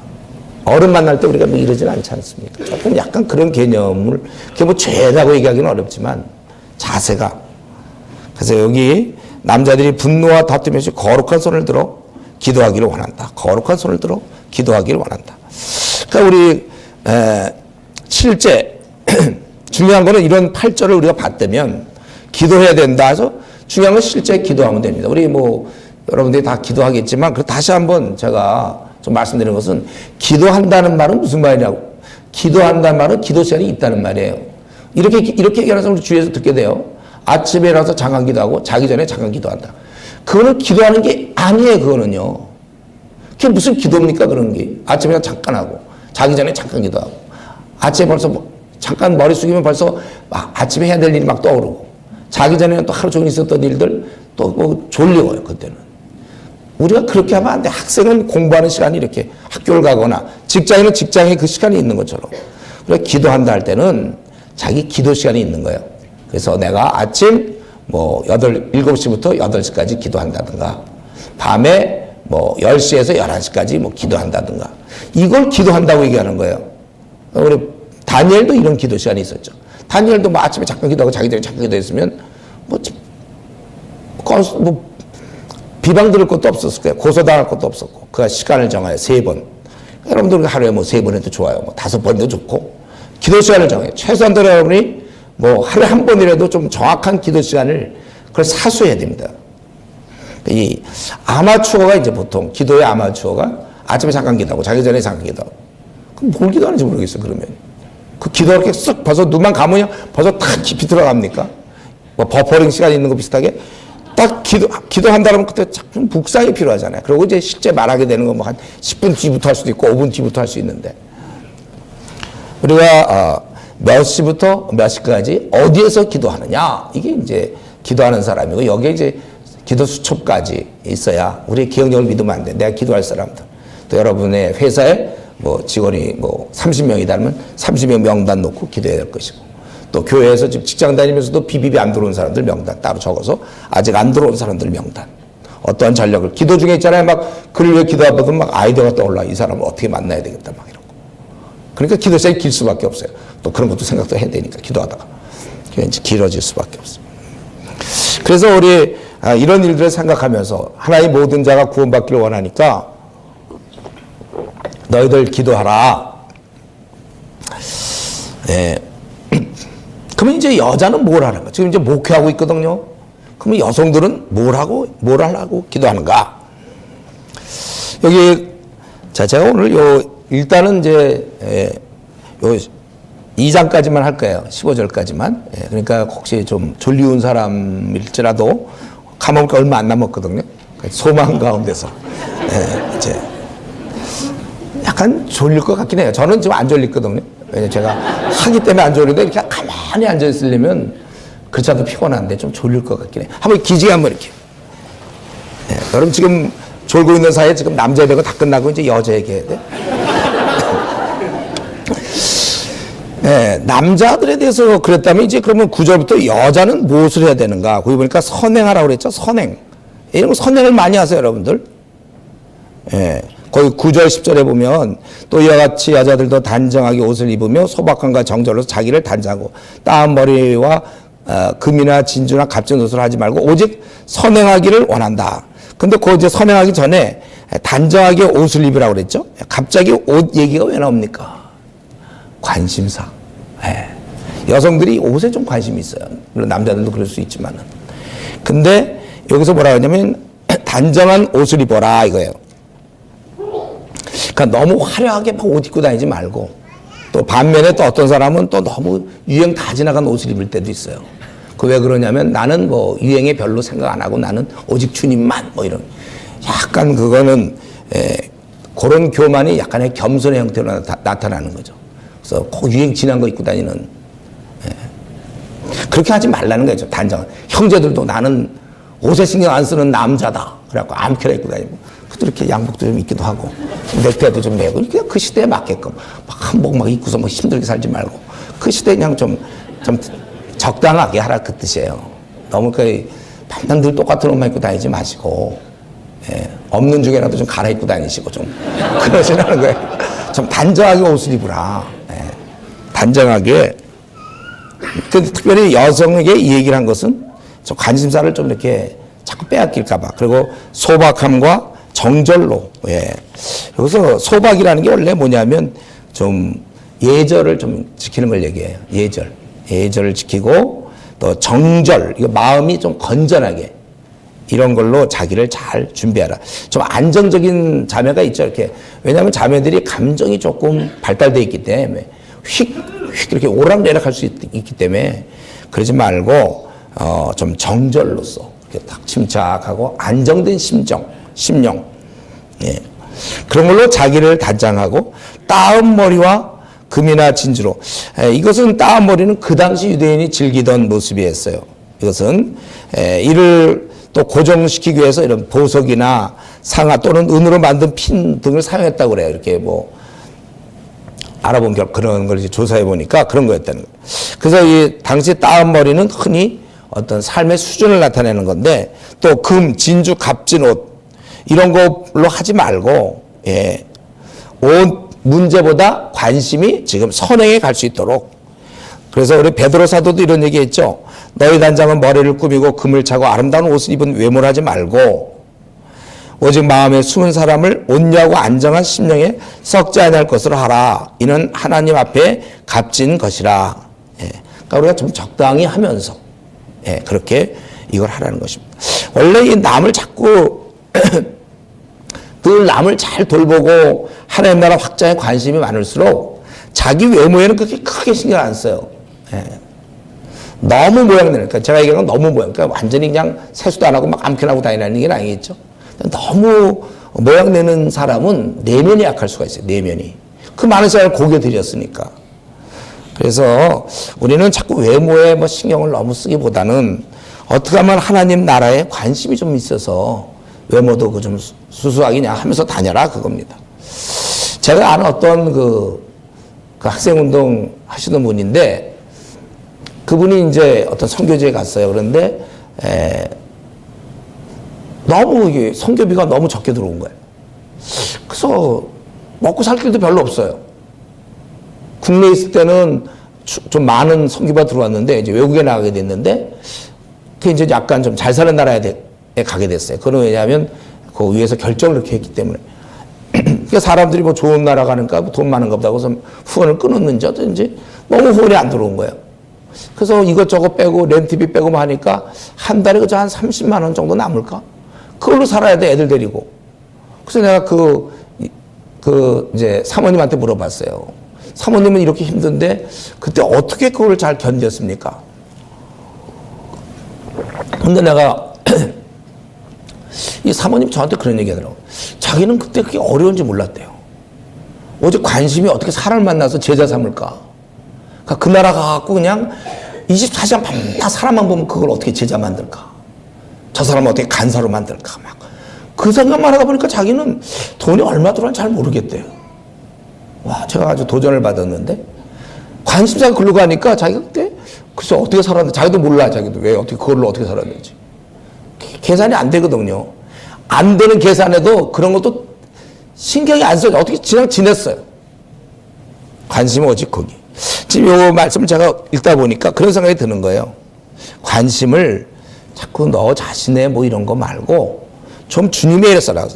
A: 어른 만날 때 우리가 뭐 이러진 않지 않습니까? 조금 약간 그런 개념을, 그게 뭐 죄라고 얘기하기는 어렵지만, 자세가. 그래서 여기, 남자들이 분노와 다투면서 거룩한 손을 들어 기도하기를 원한다. 거룩한 손을 들어 기도하기를 원한다. 그러니까 우리 실제 중요한 거는 이런 8절을 우리가 받으면 기도해야 된다 해서 중요한 건 실제 기도하면 됩니다. 우리 뭐 여러분들이 다 기도하겠지만 다시 한번 제가 좀 말씀드리는 것은 기도한다는 말은 무슨 말이냐고. 기도한다는 말은 기도 시간이 있다는 말이에요. 이렇게 얘기하는 사람 우리 주위에서 듣게 돼요. 아침에 일어나서 잠깐 기도하고 자기 전에 잠깐 기도한다. 그거는 기도하는 게 아니에요. 그거는요. 그게 무슨 기도입니까? 그런 게. 아침에 잠깐 하고 자기 전에 잠깐 기도하고 아침에 벌써 잠깐 머리 숙이면 벌써 아침에 해야 될 일이 막 떠오르고 자기 전에는 또 하루 종일 있었던 일들 또 뭐 졸려요. 그때는. 우리가 그렇게 하면 안 돼. 학생은 공부하는 시간이 이렇게 학교를 가거나 직장인은 직장에 그 시간이 있는 것처럼. 그래 기도한다 할 때는 자기 기도 시간이 있는 거예요. 그래서 내가 아침 뭐 7시부터 8시까지 기도한다든가 밤에 뭐 10시에서 11시까지 뭐 기도한다든가 이걸 기도한다고 얘기하는 거예요. 우리 다니엘도 이런 기도 시간이 있었죠. 다니엘도 뭐 아침에 잠깐 기도하고 자기 전에 잠깐 기도했으면 뭐 비방 들을 것도 없었을 거예요. 고소당할 것도 없었고 그가 시간을 정하여 3번. 여러분들 하루에 뭐 3번 해도 좋아요. 뭐 5번도 좋고 기도 시간을 정해요. 최소한 여러분이 뭐 하루에 한 번이라도 좀 정확한 기도 시간을 그걸 사수해야 됩니다. 이 아마추어가 이제 보통 기도의 아마추어가 아침에 잠깐 기도하고 자기 전에 잠깐 기도하고 그럼 뭘 기도하는지 모르겠어요. 그러면 그 기도가 이렇게 쓱 벌써 눈만 감으면 벌써 탁 깊이 들어갑니까? 뭐 버퍼링 시간이 있는 거 비슷하게 딱 기도한다면 그때 좀 묵상이 필요하잖아요. 그리고 이제 실제 말하게 되는 건 뭐 한 10분 뒤부터 할 수도 있고 5분 뒤부터 할 수 있는데 우리가 몇 시부터 몇 시까지 어디에서 기도하느냐 이게 이제 기도하는 사람이고 여기에 이제 기도 수첩까지 있어야 우리의 기억력을 믿으면 안 돼. 내가 기도할 사람들 또 여러분의 회사에 뭐 직원이 뭐 30명이다면 30명 명단 놓고 기도해야 될 것이고 또 교회에서 지금 직장 다니면서도 비비비 안 들어온 사람들 명단 따로 적어서 아직 안 들어온 사람들 명단 어떠한 전략을 기도 중에 있잖아요. 막 글을 왜 기도하거든 막 아이디어가 떠올라. 이 사람을 어떻게 만나야 되겠다 막 이러고 그러니까 기도 시간이 길 수밖에 없어요. 또 그런 것도 생각도 해야 되니까 기도하다가 이제 길어질 수밖에 없어요. 그래서 우리 이런 일들을 생각하면서 하나님 모든 자가 구원받기를 원하니까 너희들 기도하라. 네. 그러면 이제 여자는 뭘 하는가? 지금 이제 목회하고 있거든요. 그러면 여성들은 뭘 하려고 기도하는가? 여기 자 제가 오늘 일단은 이제 요 2장까지만 할 거예요. 15절까지만. 예, 그러니까 혹시 좀 졸리운 사람일지라도 감옥을 얼마 안 남았거든요. 소망 가운데서. 예, 이제 약간 졸릴 것 같긴 해요. 저는 지금 안 졸리거든요. 왜냐면 제가 하기 때문에 안 졸리는데 이렇게 가만히 앉아 있으려면 그렇지 않아도 피곤한데 좀 졸릴 것 같긴 해요. 한번 기지개 한번 이렇게. 예, 여러분 지금 졸고 있는 사이에 지금 남자 배가 다 끝나고 이제 여자 얘기해야 돼. 네, 남자들에 대해서 그랬다면 이제 그러면 9절부터 여자는 무엇을 해야 되는가? 거기 보니까 선행하라고 그랬죠. 선행. 이런 거 선행을 많이 하세요, 여러분들. 예. 거기 9절 10절에 보면 또 이와 같이 여자들도 단정하게 옷을 입으며 소박함과 정절로 자기를 단정하고 따은 머리와 금이나 진주나 값진 옷을 하지 말고 오직 선행하기를 원한다. 근데 그 이제 선행하기 전에 단정하게 옷을 입으라고 그랬죠. 갑자기 옷 얘기가 왜 나옵니까? 관심사. 여성들이 옷에 좀 관심이 있어요. 물론 남자들도 그럴 수 있지만은. 근데 여기서 뭐라 하냐면 단정한 옷을 입어라 이거예요. 그러니까 너무 화려하게 막 옷 입고 다니지 말고, 또 반면에 또 어떤 사람은 또 너무 유행 다 지나간 옷을 입을 때도 있어요. 그 왜 그러냐면 나는 뭐 유행에 별로 생각 안 하고 나는 오직 주님만 뭐 이런, 약간 그거는 그런 교만이 약간의 겸손의 형태로 나타나는 거죠. 그래서 꼭 유행 지난 거 입고 다니는, 그렇게 하지 말라는 거죠. 단정. 형제들도 나는 옷에 신경 안 쓰는 남자다. 그래갖고 아무렇게나 입고 다니고, 이렇게 양복도 좀 입기도 하고, 넥타이도 좀 매고, 이렇게 그 시대에 맞게끔 막 한복 막 입고서 뭐 힘들게 살지 말고, 그 시대에 그냥 좀 적당하게 하라 그 뜻이에요. 너무 밤낮 늘 똑같은 옷만 입고 다니지 마시고, 없는 중에라도 좀 갈아입고 다니시고 좀 그러시라는 거예요. 좀 단정하게 옷을 입으라. 단정하게. 특별히 여성에게 이 얘기를 한 것은 좀 관심사를 좀 이렇게 자꾸 빼앗길까봐. 그리고 소박함과 정절로. 여기서 소박이라는 게 원래 뭐냐면 좀 예절을 좀 지키는 걸 얘기해요. 예절을 지키고 또 정절, 이거 마음이 좀 건전하게, 이런 걸로 자기를 잘 준비하라. 좀 안정적인 자매가 있죠, 이렇게. 왜냐하면 자매들이 감정이 조금 발달되어 있기 때문에 휙 이렇게 오락내락 할 수 있기 때문에 그러지 말고 좀 정절로서 이렇게 딱 침착하고 안정된 심령, 그런 걸로 자기를 단장하고 따은 머리와 금이나 진주로. 이것은 따은 머리는 그 당시 유대인이 즐기던 모습이었어요. 이것은 이를 또 고정시키기 위해서 이런 보석이나 상아 또는 은으로 만든 핀 등을 사용했다고 그래요. 이렇게 뭐 알아본 그런 걸 이제 조사해 보니까 그런 거였다는 거예요. 그래서 이 당시 따은 머리는 흔히 어떤 삶의 수준을 나타내는 건데, 또 금, 진주, 값진 옷 이런 걸로 하지 말고, 옷 문제보다 관심이 지금 선행에 갈 수 있도록. 그래서 우리 베드로 사도도 이런 얘기했죠. 너희 단장은 머리를 꾸미고 금을 차고 아름다운 옷을 입은 외모를 하지 말고 오직 마음에 숨은 사람을 온유하고 안정한 심령에 썩지 아니할 것으로 하라. 이는 하나님 앞에 값진 것이라. 그러니까 우리가 좀 적당히 하면서 그렇게 이걸 하라는 것입니다. 원래 이 남을 자꾸 늘 남을 잘 돌보고 하나님 나라 확장에 관심이 많을수록 자기 외모에는 그렇게 크게 신경 안 써요. 너무 모양내는, 그러니까 제가 얘기하는 건 너무 모양, 그러니까 완전히 그냥 세수도 안 하고 막 암캐 하고 다니는 게 아니겠죠. 너무 모양내는 사람은 내면이 약할 수가 있어요. 내면이. 그 많은 시간을 고개 들였으니까. 그래서 우리는 자꾸 외모에 뭐 신경을 너무 쓰기보다는 어떻게 하면 하나님 나라에 관심이 좀 있어서 외모도 그 좀 수수하게 그냥 하면서 다녀라 그겁니다. 제가 아는 어떤 그 학생운동 하시는 분인데, 그분이 이제 어떤 선교지에 갔어요. 그런데 너무 이게 선교비가 너무 적게 들어온 거예요. 그래서 먹고 살 길도 별로 없어요. 국내에 있을 때는 좀 많은 선교비가 들어왔는데 이제 외국에 나가게 됐는데, 그 이제 약간 좀 잘 사는 나라에 가게 됐어요. 그건 왜냐하면 그 위에서 결정을 이렇게 했기 때문에. 그러니까 사람들이 뭐 좋은 나라 가니까 돈 많은 것보다 해서 후원을 끊었는지 어쩐지 너무 후원이 안 들어온 거예요. 그래서 이것저것 빼고 렌트비 빼고 뭐 하니까 한 달에 그저 한 30만 원 정도 남을까? 그걸로 살아야 돼, 애들 데리고. 그래서 내가 이제 사모님한테 물어봤어요. 사모님은 이렇게 힘든데 그때 어떻게 그걸 잘 견뎠습니까? 근데 내가 이 사모님 저한테 그런 얘기 하더라고요. 자기는 그때 그게 어려운지 몰랐대요. 오직 관심이 어떻게 사람을 만나서 제자 삼을까? 그러니까 그 나라 가갖고 그냥 24시간 밤낮 사람만 보면 그걸 어떻게 제자 만들까? 저 사람을 어떻게 간사로 만들까? 막 그 생각만 하다 보니까 자기는 돈이 얼마 들어왔는지 잘 모르겠대요. 와, 제가 아주 도전을 받았는데 관심사가 글로 가니까 자기가 그때 글쎄 어떻게 살았는지 자기도 몰라. 자기도 왜 어떻게 그걸로 어떻게 살았는지 계산이 안 되거든요. 안 되는 계산에도 그런 것도 신경이 안 써요. 어떻게 그냥 지냈어요. 관심은 오직 거기. 지금 요 말씀을 제가 읽다 보니까 그런 생각이 드는 거예요. 관심을 자꾸 너 자신의 뭐 이런 거 말고 좀 주님의 일에 써라.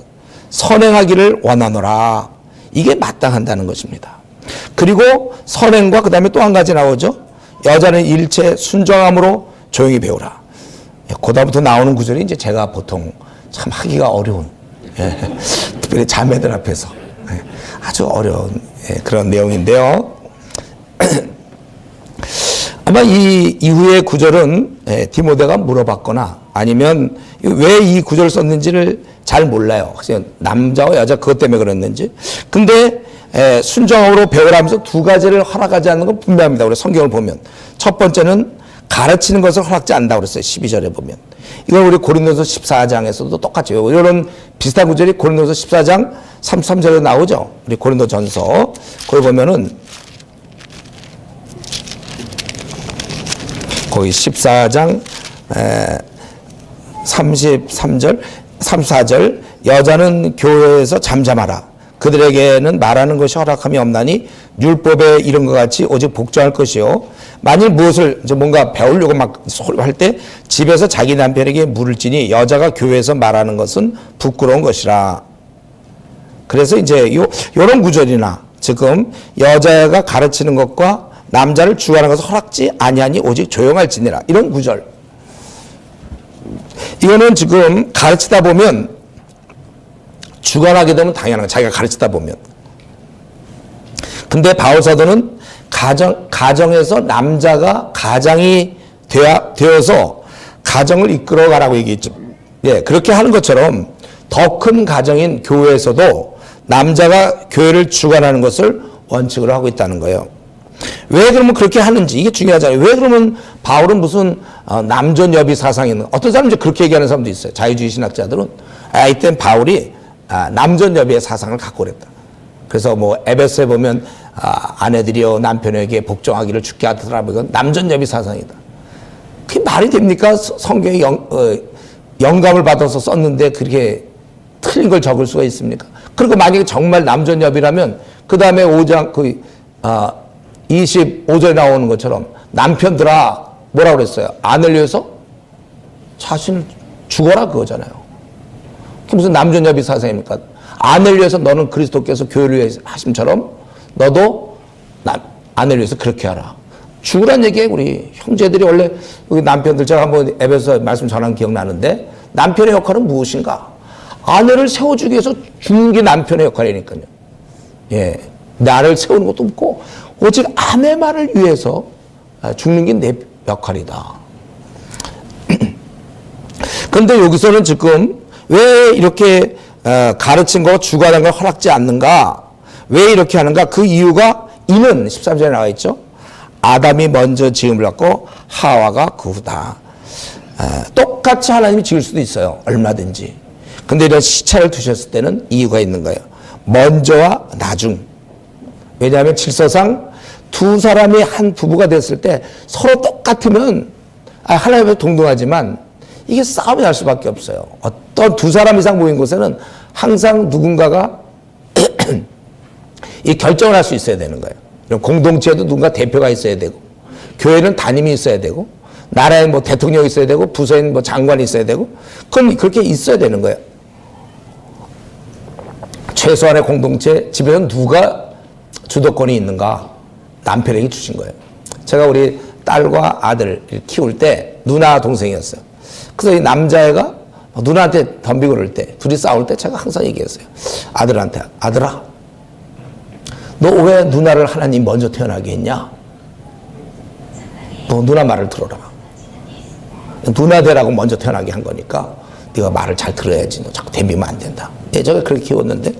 A: 선행하기를 원하노라. 이게 마땅한다는 것입니다. 그리고 선행과 그 다음에 또 한 가지 나오죠. 여자는 일체 순종함으로 조용히 배우라. 그 다음부터 나오는 구절이 이제 제가 보통 참 하기가 어려운, 특별히 자매들 앞에서 아주 어려운 그런 내용인데요. 아마 이 이후의 구절은 디모데가 물어봤거나 아니면 왜 이 구절을 썼는지를 잘 몰라요. 남자와 여자 그것 때문에 그랬는지. 근데 순종으로 배우라면서 두 가지를 허락하지 않는 건 분명합니다. 우리 성경을 보면. 첫 번째는 가르치는 것을 허락지 않는다고 그랬어요. 12절에 보면. 이건 우리 고린도서 14장에서도 똑같이 이런 비슷한 구절이 고린도서 14장 33절에 나오죠. 우리 고린도전서. 거기 보면은 거기 14장 33절 34절 여자는 교회에서 잠잠하라. 그들에게는 말하는 것이 허락함이 없나니 율법에 이런 것 같이 오직 복종할 것이요. 만일 무엇을 뭔가 배우려고 막 할 때 집에서 자기 남편에게 물을지니 여자가 교회에서 말하는 것은 부끄러운 것이라. 그래서 이제 요런 구절이나 지금 여자가 가르치는 것과 남자를 주관하는 것을 허락지 아니하니 오직 조용할지니라. 이런 구절. 이거는 지금 가르치다 보면 주관하게 되면 당연한 거예요. 자기가 가르치다 보면. 근데 바울사도는 가정에서 남자가 가장이 되어서 가정을 이끌어 가라고 얘기했죠. 예, 그렇게 하는 것처럼 더 큰 가정인 교회에서도 남자가 교회를 주관하는 것을 원칙으로 하고 있다는 거예요. 왜 그러면 그렇게 하는지 이게 중요하잖아요. 왜 그러면 바울은 무슨 남존여비 사상이 있는 어떤 사람은 이제 그렇게 얘기하는 사람도 있어요. 자유주의 신학자들은 이땐 바울이 남존여비의 사상을 갖고 그랬다. 그래서 뭐 에베소에 보면 아내들이여 남편에게 복종하기를 주께 하더라. 이건 남존여비 사상이다. 그게 말이 됩니까? 성경에 영감을 받아서 썼는데 그렇게 틀린 걸 적을 수가 있습니까? 그리고 만약에 정말 남존여비라면 그 다음에 5장 25절에 나오는 것처럼 남편들아 뭐라고 그랬어요? 아내를 위해서 자신을 죽어라 그거잖아요. 그게 무슨 남존여비 사상입니까? 아내를 위해서 너는 그리스도께서 교회를 위해서 하심처럼 너도 아내를 위해서 그렇게 하라. 죽으란 얘기예요. 우리 형제들이 원래 우리 남편들 제가 한번 에베소 말씀 전한 기억나는데 남편의 역할은 무엇인가? 아내를 세워주기 위해서 죽는 게 남편의 역할이니까요. 예, 나를 세우는 것도 없고 오직 아내만을 위해서 죽는 게 내 역할이다. 그런데 여기서는 지금 왜 이렇게 가르친 거 주관한 걸 허락지 않는가? 왜 이렇게 하는가? 그 이유가 이는 13절에 나와 있죠. 아담이 먼저 지음을 받고 하와가 그 후다. 똑같이 하나님이 지을 수도 있어요. 얼마든지. 근데 이런 시차를 두셨을 때는 이유가 있는 거예요. 먼저와 나중. 왜냐하면 질서상 두 사람이 한 부부가 됐을 때 서로 똑같으면 하나님과 동등하지만 이게 싸움이 날 수밖에 없어요. 어떤 두 사람 이상 모인 곳에는 항상 누군가가 이 결정을 할 수 있어야 되는 거예요. 이런 공동체에도 누군가 대표가 있어야 되고, 교회는 담임이 있어야 되고, 나라에 뭐 대통령이 있어야 되고, 부서엔 뭐 장관이 있어야 되고, 그럼 그렇게 있어야 되는 거예요. 최소한의 공동체, 집에는 누가 주도권이 있는가? 남편에게 주신 거예요. 제가 우리 딸과 아들을 키울 때 누나 동생이었어요. 그래서 이 남자애가 누나한테 덤비고 그럴 때, 둘이 싸울 때 제가 항상 얘기했어요. 아들한테, 아들아, 너 왜 누나를 하나님 먼저 태어나게 했냐? 너 누나 말을 들어라. 누나 되라고 먼저 태어나게 한 거니까 네가 말을 잘 들어야지. 너 자꾸 덤비면 안 된다. 예, 제가 그렇게 키웠는데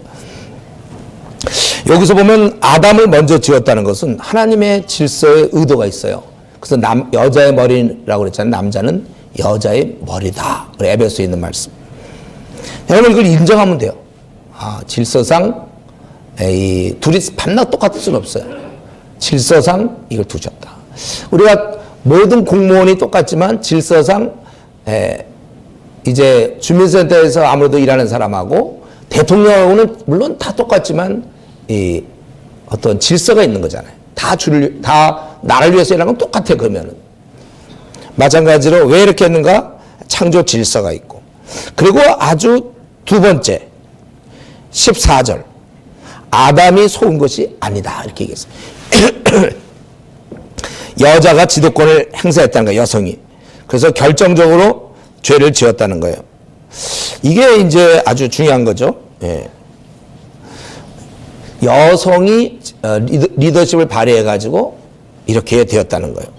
A: 여기서 보면 아담을 먼저 지었다는 것은 하나님의 질서의 의도가 있어요. 그래서 여자의 머리라고 그랬잖아요. 남자는 여자의 머리다. 우리 에베소에 있는 말씀. 여러분 이걸 인정하면 돼요. 질서상 둘이 밤낮 똑같을 수는 없어요. 질서상 이걸 두셨다. 우리가 모든 공무원이 똑같지만 질서상 이제 주민센터에서 아무래도 일하는 사람하고 대통령하고는 물론 다 똑같지만 이 어떤 질서가 있는 거잖아요. 다 나를 위해서 일하는 건 똑같아. 그러면은 마찬가지로 왜 이렇게 했는가? 창조 질서가 있고, 그리고 아주 두 번째 14절 아담이 속은 것이 아니다 이렇게 얘기했어요. 여자가 지도권을 행사했다는 거예요. 여성이. 그래서 결정적으로 죄를 지었다는 거예요. 이게 이제 아주 중요한 거죠. 예. 여성이 리더십을 발휘해 가지고 이렇게 되었다는 거예요.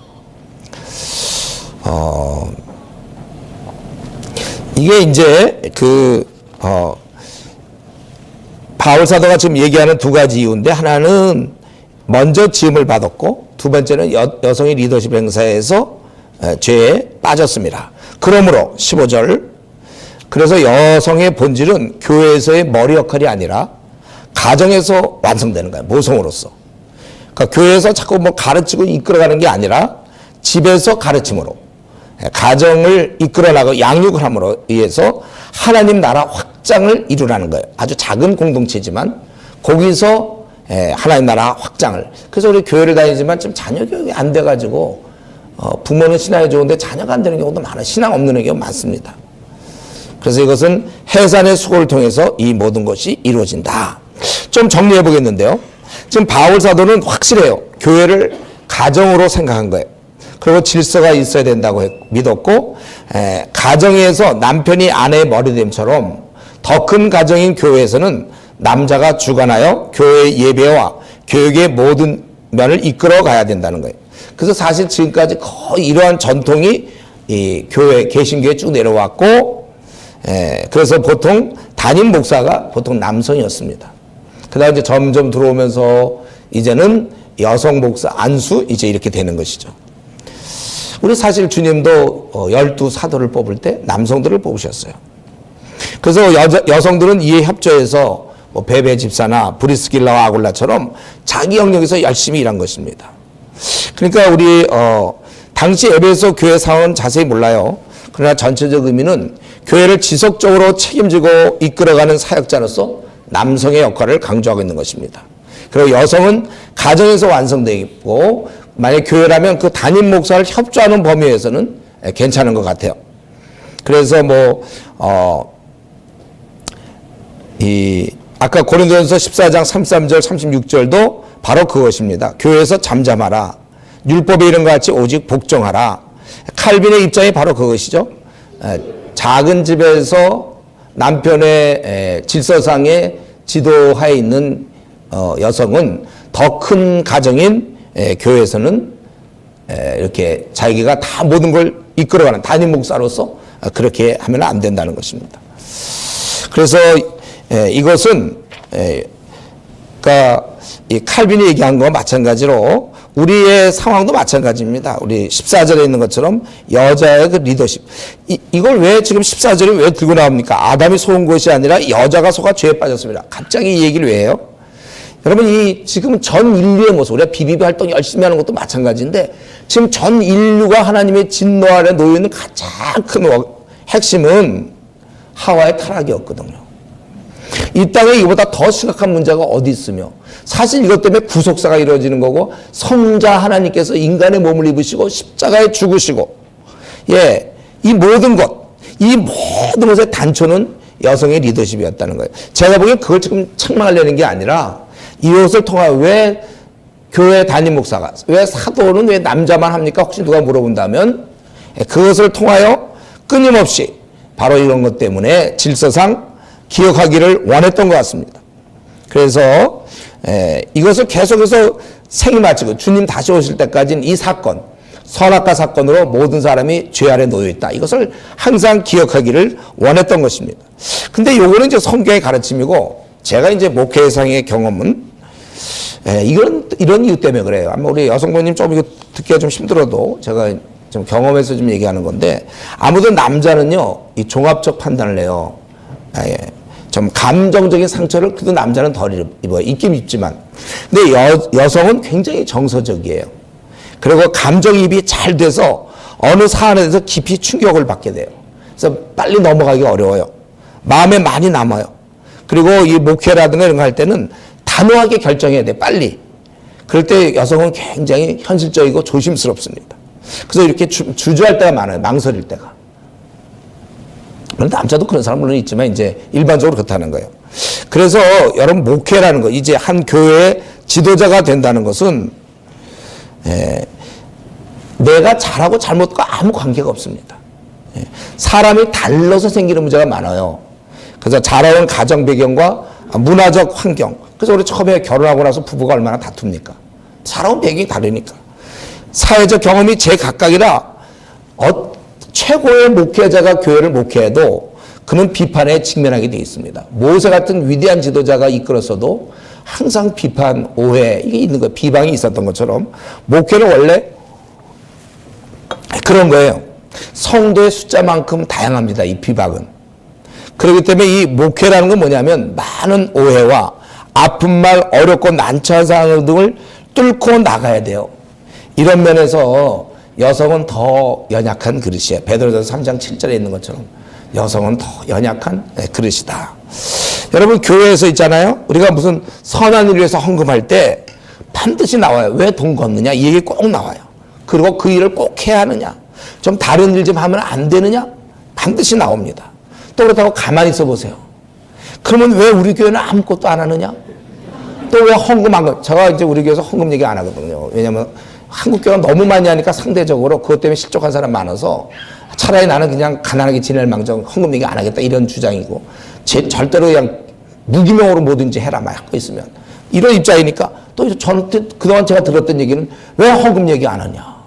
A: 이게 이제 바울 사도가 지금 얘기하는 두 가지 이유인데, 하나는 먼저 지음을 받았고, 두 번째는 여성이 리더십 행사에서 죄에 빠졌습니다. 그러므로 15절, 그래서 여성의 본질은 교회에서의 머리 역할이 아니라 가정에서 완성되는 거예요. 모성으로서. 그러니까 교회에서 자꾸 뭐 가르치고 이끌어가는 게 아니라 집에서 가르침으로, 가정을 이끌어나가고 양육을 함으로 의해서 하나님 나라 확장을 이루라는 거예요. 아주 작은 공동체지만 거기서 하나님 나라 확장을. 그래서 우리 교회를 다니지만 좀 자녀 교육이 안 돼가지고 부모는 신앙이 좋은데 자녀가 안 되는 경우도 많아요. 신앙 없는 경우가 많습니다. 그래서 이것은 해산의 수고를 통해서 이 모든 것이 이루어진다. 좀 정리해 보겠는데요. 지금 바울 사도는 확실해요. 교회를 가정으로 생각한 거예요. 그리고 질서가 있어야 된다고 믿었고, 가정에서 남편이 아내의 머리됨처럼 더 큰 가정인 교회에서는 남자가 주관하여 교회의 예배와 교육의 모든 면을 이끌어 가야 된다는 거예요. 그래서 사실 지금까지 거의 이러한 전통이 이 교회, 개신교에 쭉 내려왔고, 그래서 보통 담임 목사가 보통 남성이었습니다. 그다음 이제 점점 들어오면서 이제는 여성 목사, 안수 이제 이렇게 되는 것이죠. 우리 사실 주님도 12사도를 뽑을 때 남성들을 뽑으셨어요. 그래서 여성들은 이에 협조해서 뭐 베베 집사나 브리스길라와 아굴라처럼 자기 영역에서 열심히 일한 것입니다. 그러니까 우리 당시 에베소 교회 상황은 자세히 몰라요. 그러나 전체적 의미는 교회를 지속적으로 책임지고 이끌어가는 사역자로서 남성의 역할을 강조하고 있는 것입니다. 그리고 여성은 가정에서 완성되고, 만약 교회라면 그 담임 목사를 협조하는 범위에서는 괜찮은 것 같아요. 그래서 아까 고린도전서 14장 33절 36절도 바로 그것입니다. 교회에서 잠잠하라. 율법에 이른 것 같이 오직 복종하라. 칼빈의 입장이 바로 그것이죠. 작은 집에서 남편의 질서상의 지도하에 있는 여성은 더 큰 가정인 교회에서는 이렇게 자기가 다 모든 걸 이끌어가는 담임 목사로서 그렇게 하면 안 된다는 것입니다. 그래서 이것은 그러니까 이 칼빈이 얘기한 거와 마찬가지로 우리의 상황도 마찬가지입니다. 우리 14절에 있는 것처럼 여자의 그 리더십. 이걸 왜 지금 14절에 왜 들고 나옵니까? 아담이 속은 것이 아니라 여자가 속아 죄에 빠졌습니다. 갑자기 이 얘기를 왜 해요? 여러분, 지금 전 인류의 모습, 우리가 비비비 활동 열심히 하는 것도 마찬가지인데, 지금 전 인류가 하나님의 진노 아래 놓여 있는 가장 큰 핵심은 하와의 타락이었거든요. 이 땅에 이보다 더 심각한 문제가 어디 있으며, 사실 이것 때문에 구속사가 이루어지는 거고, 성자 하나님께서 인간의 몸을 입으시고 십자가에 죽으시고, 이 모든 것의 단초는 여성의 리더십이었다는 거예요. 제가 보기엔 그걸 지금 책망하려는 게 아니라, 이것을 통하여 왜 교회 담임 목사가, 왜 사도는 왜 남자만 합니까? 혹시 누가 물어본다면, 그것을 통하여 끊임없이 바로 이런 것 때문에 질서상 기억하기를 원했던 것 같습니다. 그래서 이것을 계속해서 생이 마치고 주님 다시 오실 때까지는 이 사건, 선악과 사건으로 모든 사람이 죄 아래 놓여 있다. 이것을 항상 기억하기를 원했던 것입니다. 근데 요거는 이제 성경의 가르침이고, 제가 이제 목회상의 경험은 이런 이유 때문에 그래요. 아마 우리 여성분님 좀 이거 듣기가 좀 힘들어도 제가 좀 경험해서 좀 얘기하는 건데, 아무튼 남자는요, 이 종합적 판단을 해요. 좀 감정적인 상처를 그래도 남자는 덜 입어요. 입긴 입지만. 근데 여성은 굉장히 정서적이에요. 그리고 감정이입이 잘 돼서 어느 사안에 대해서 깊이 충격을 받게 돼요. 그래서 빨리 넘어가기 어려워요. 마음에 많이 남아요. 그리고 이 목회라든가 이런 거 할 때는 단호하게 결정해야 돼, 빨리. 그럴 때 여성은 굉장히 현실적이고 조심스럽습니다. 그래서 이렇게 주저할 때가 많아요. 망설일 때가. 남자도 그런 사람 물론 있지만 이제 일반적으로 그렇다는 거예요. 그래서 여러분 목회라는 거, 이제 한 교회의 지도자가 된다는 것은 내가 잘하고 잘못과 아무 관계가 없습니다. 사람이 달라서 생기는 문제가 많아요. 그래서 자라온 가정 배경과 문화적 환경. 그래서 우리 처음에 결혼하고 나서 부부가 얼마나 다툽니까? 살아온 배경이 다르니까. 사회적 경험이 제각각이라 최고의 목회자가 교회를 목회해도 그는 비판에 직면하게 되어 있습니다. 모세 같은 위대한 지도자가 이끌었어도 항상 비판, 오해 이게 있는 거예요. 비방이 있었던 것처럼 목회는 원래 그런 거예요. 성도의 숫자만큼 다양합니다. 이 비방은. 그렇기 때문에 이 목회라는 건 뭐냐면 많은 오해와 아픈 말, 어렵고 난처한 상황 등을 뚫고 나가야 돼요. 이런 면에서 여성은 더 연약한 그릇이에요. 베드로전서 3장 7절에 있는 것처럼 여성은 더 연약한 그릇이다. 여러분 교회에서 있잖아요. 우리가 무슨 선한 일을 위해서 헌금할 때 반드시 나와요. 왜 돈 걷느냐? 이 얘기 꼭 나와요. 그리고 그 일을 꼭 해야 하느냐? 좀 다른 일 좀 하면 안 되느냐? 반드시 나옵니다. 또 그렇다고 가만히 있어 보세요. 그러면 왜 우리 교회는 아무것도 안 하느냐? 또 왜 헌금 안 거? 제가 이제 우리 교회에서 헌금 얘기 안 하거든요. 왜냐면 한국 교회가 너무 많이 하니까 상대적으로 그것 때문에 실족한 사람 많아서 차라리 나는 그냥 가난하게 지낼 망정 헌금 얘기 안 하겠다 이런 주장이고 절대로 그냥 무기명으로 뭐든지 해라 막 하고 있으면 이런 입장이니까 또 저한테 그동안 제가 들었던 얘기는 왜 헌금 얘기 안 하냐?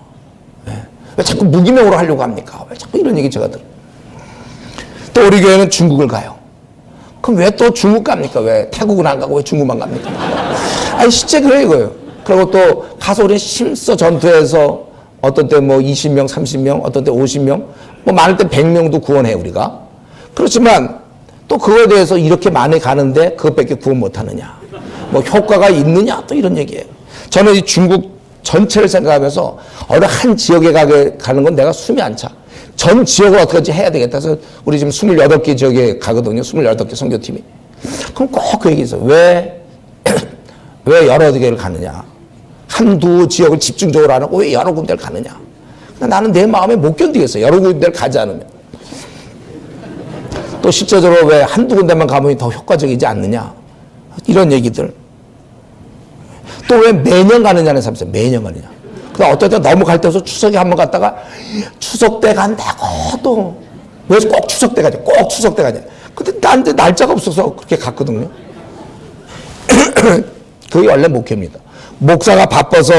A: 왜 자꾸 무기명으로 하려고 합니까? 왜 자꾸 이런 얘기 제가 들어요. 또 우리 교회는 중국을 가요. 그럼 왜 또 중국 갑니까? 왜 태국은 안 가고 왜 중국만 갑니까? 아니 실제 그래 이거예요. 그리고 또 가서 우리 힘써 전투해서 어떤 때 뭐 20명, 30명, 어떤 때 50명, 뭐 많을 때 100명도 구원해 우리가. 그렇지만 또 그거에 대해서 이렇게 많이 가는데 그것밖에 구원 못 하느냐. 뭐 효과가 있느냐 또 이런 얘기예요. 저는 이 중국 전체를 생각하면서 어느 한 지역에 가는 건 내가 숨이 안 차. 전 지역을 어떻게든지 해야 되겠다 해서 우리 지금 28개 지역에 가거든요. 28개 선교팀이. 그럼 꼭 그 얘기 있어요. 왜 여러 개를 가느냐. 한두 지역을 집중적으로 안 하고 왜 여러 군데를 가느냐. 나는 내 마음에 못 견디겠어요. 여러 군데를 가지 않으면. 또 실제적으로 왜 한두 군데만 가면 더 효과적이지 않느냐. 이런 얘기들. 또 왜 매년 가느냐는 삶이에요. 매년 가느냐. 그러니까 어떨 때 너무 갈 때서 추석에 한번 갔다가 추석 때 간다고 또 왜 꼭 추석 때 가냐. 꼭 추석 때 가냐. 근데 나한테 날짜가 없어서 그렇게 갔거든요. 그게 원래 목회입니다. 목사가 바빠서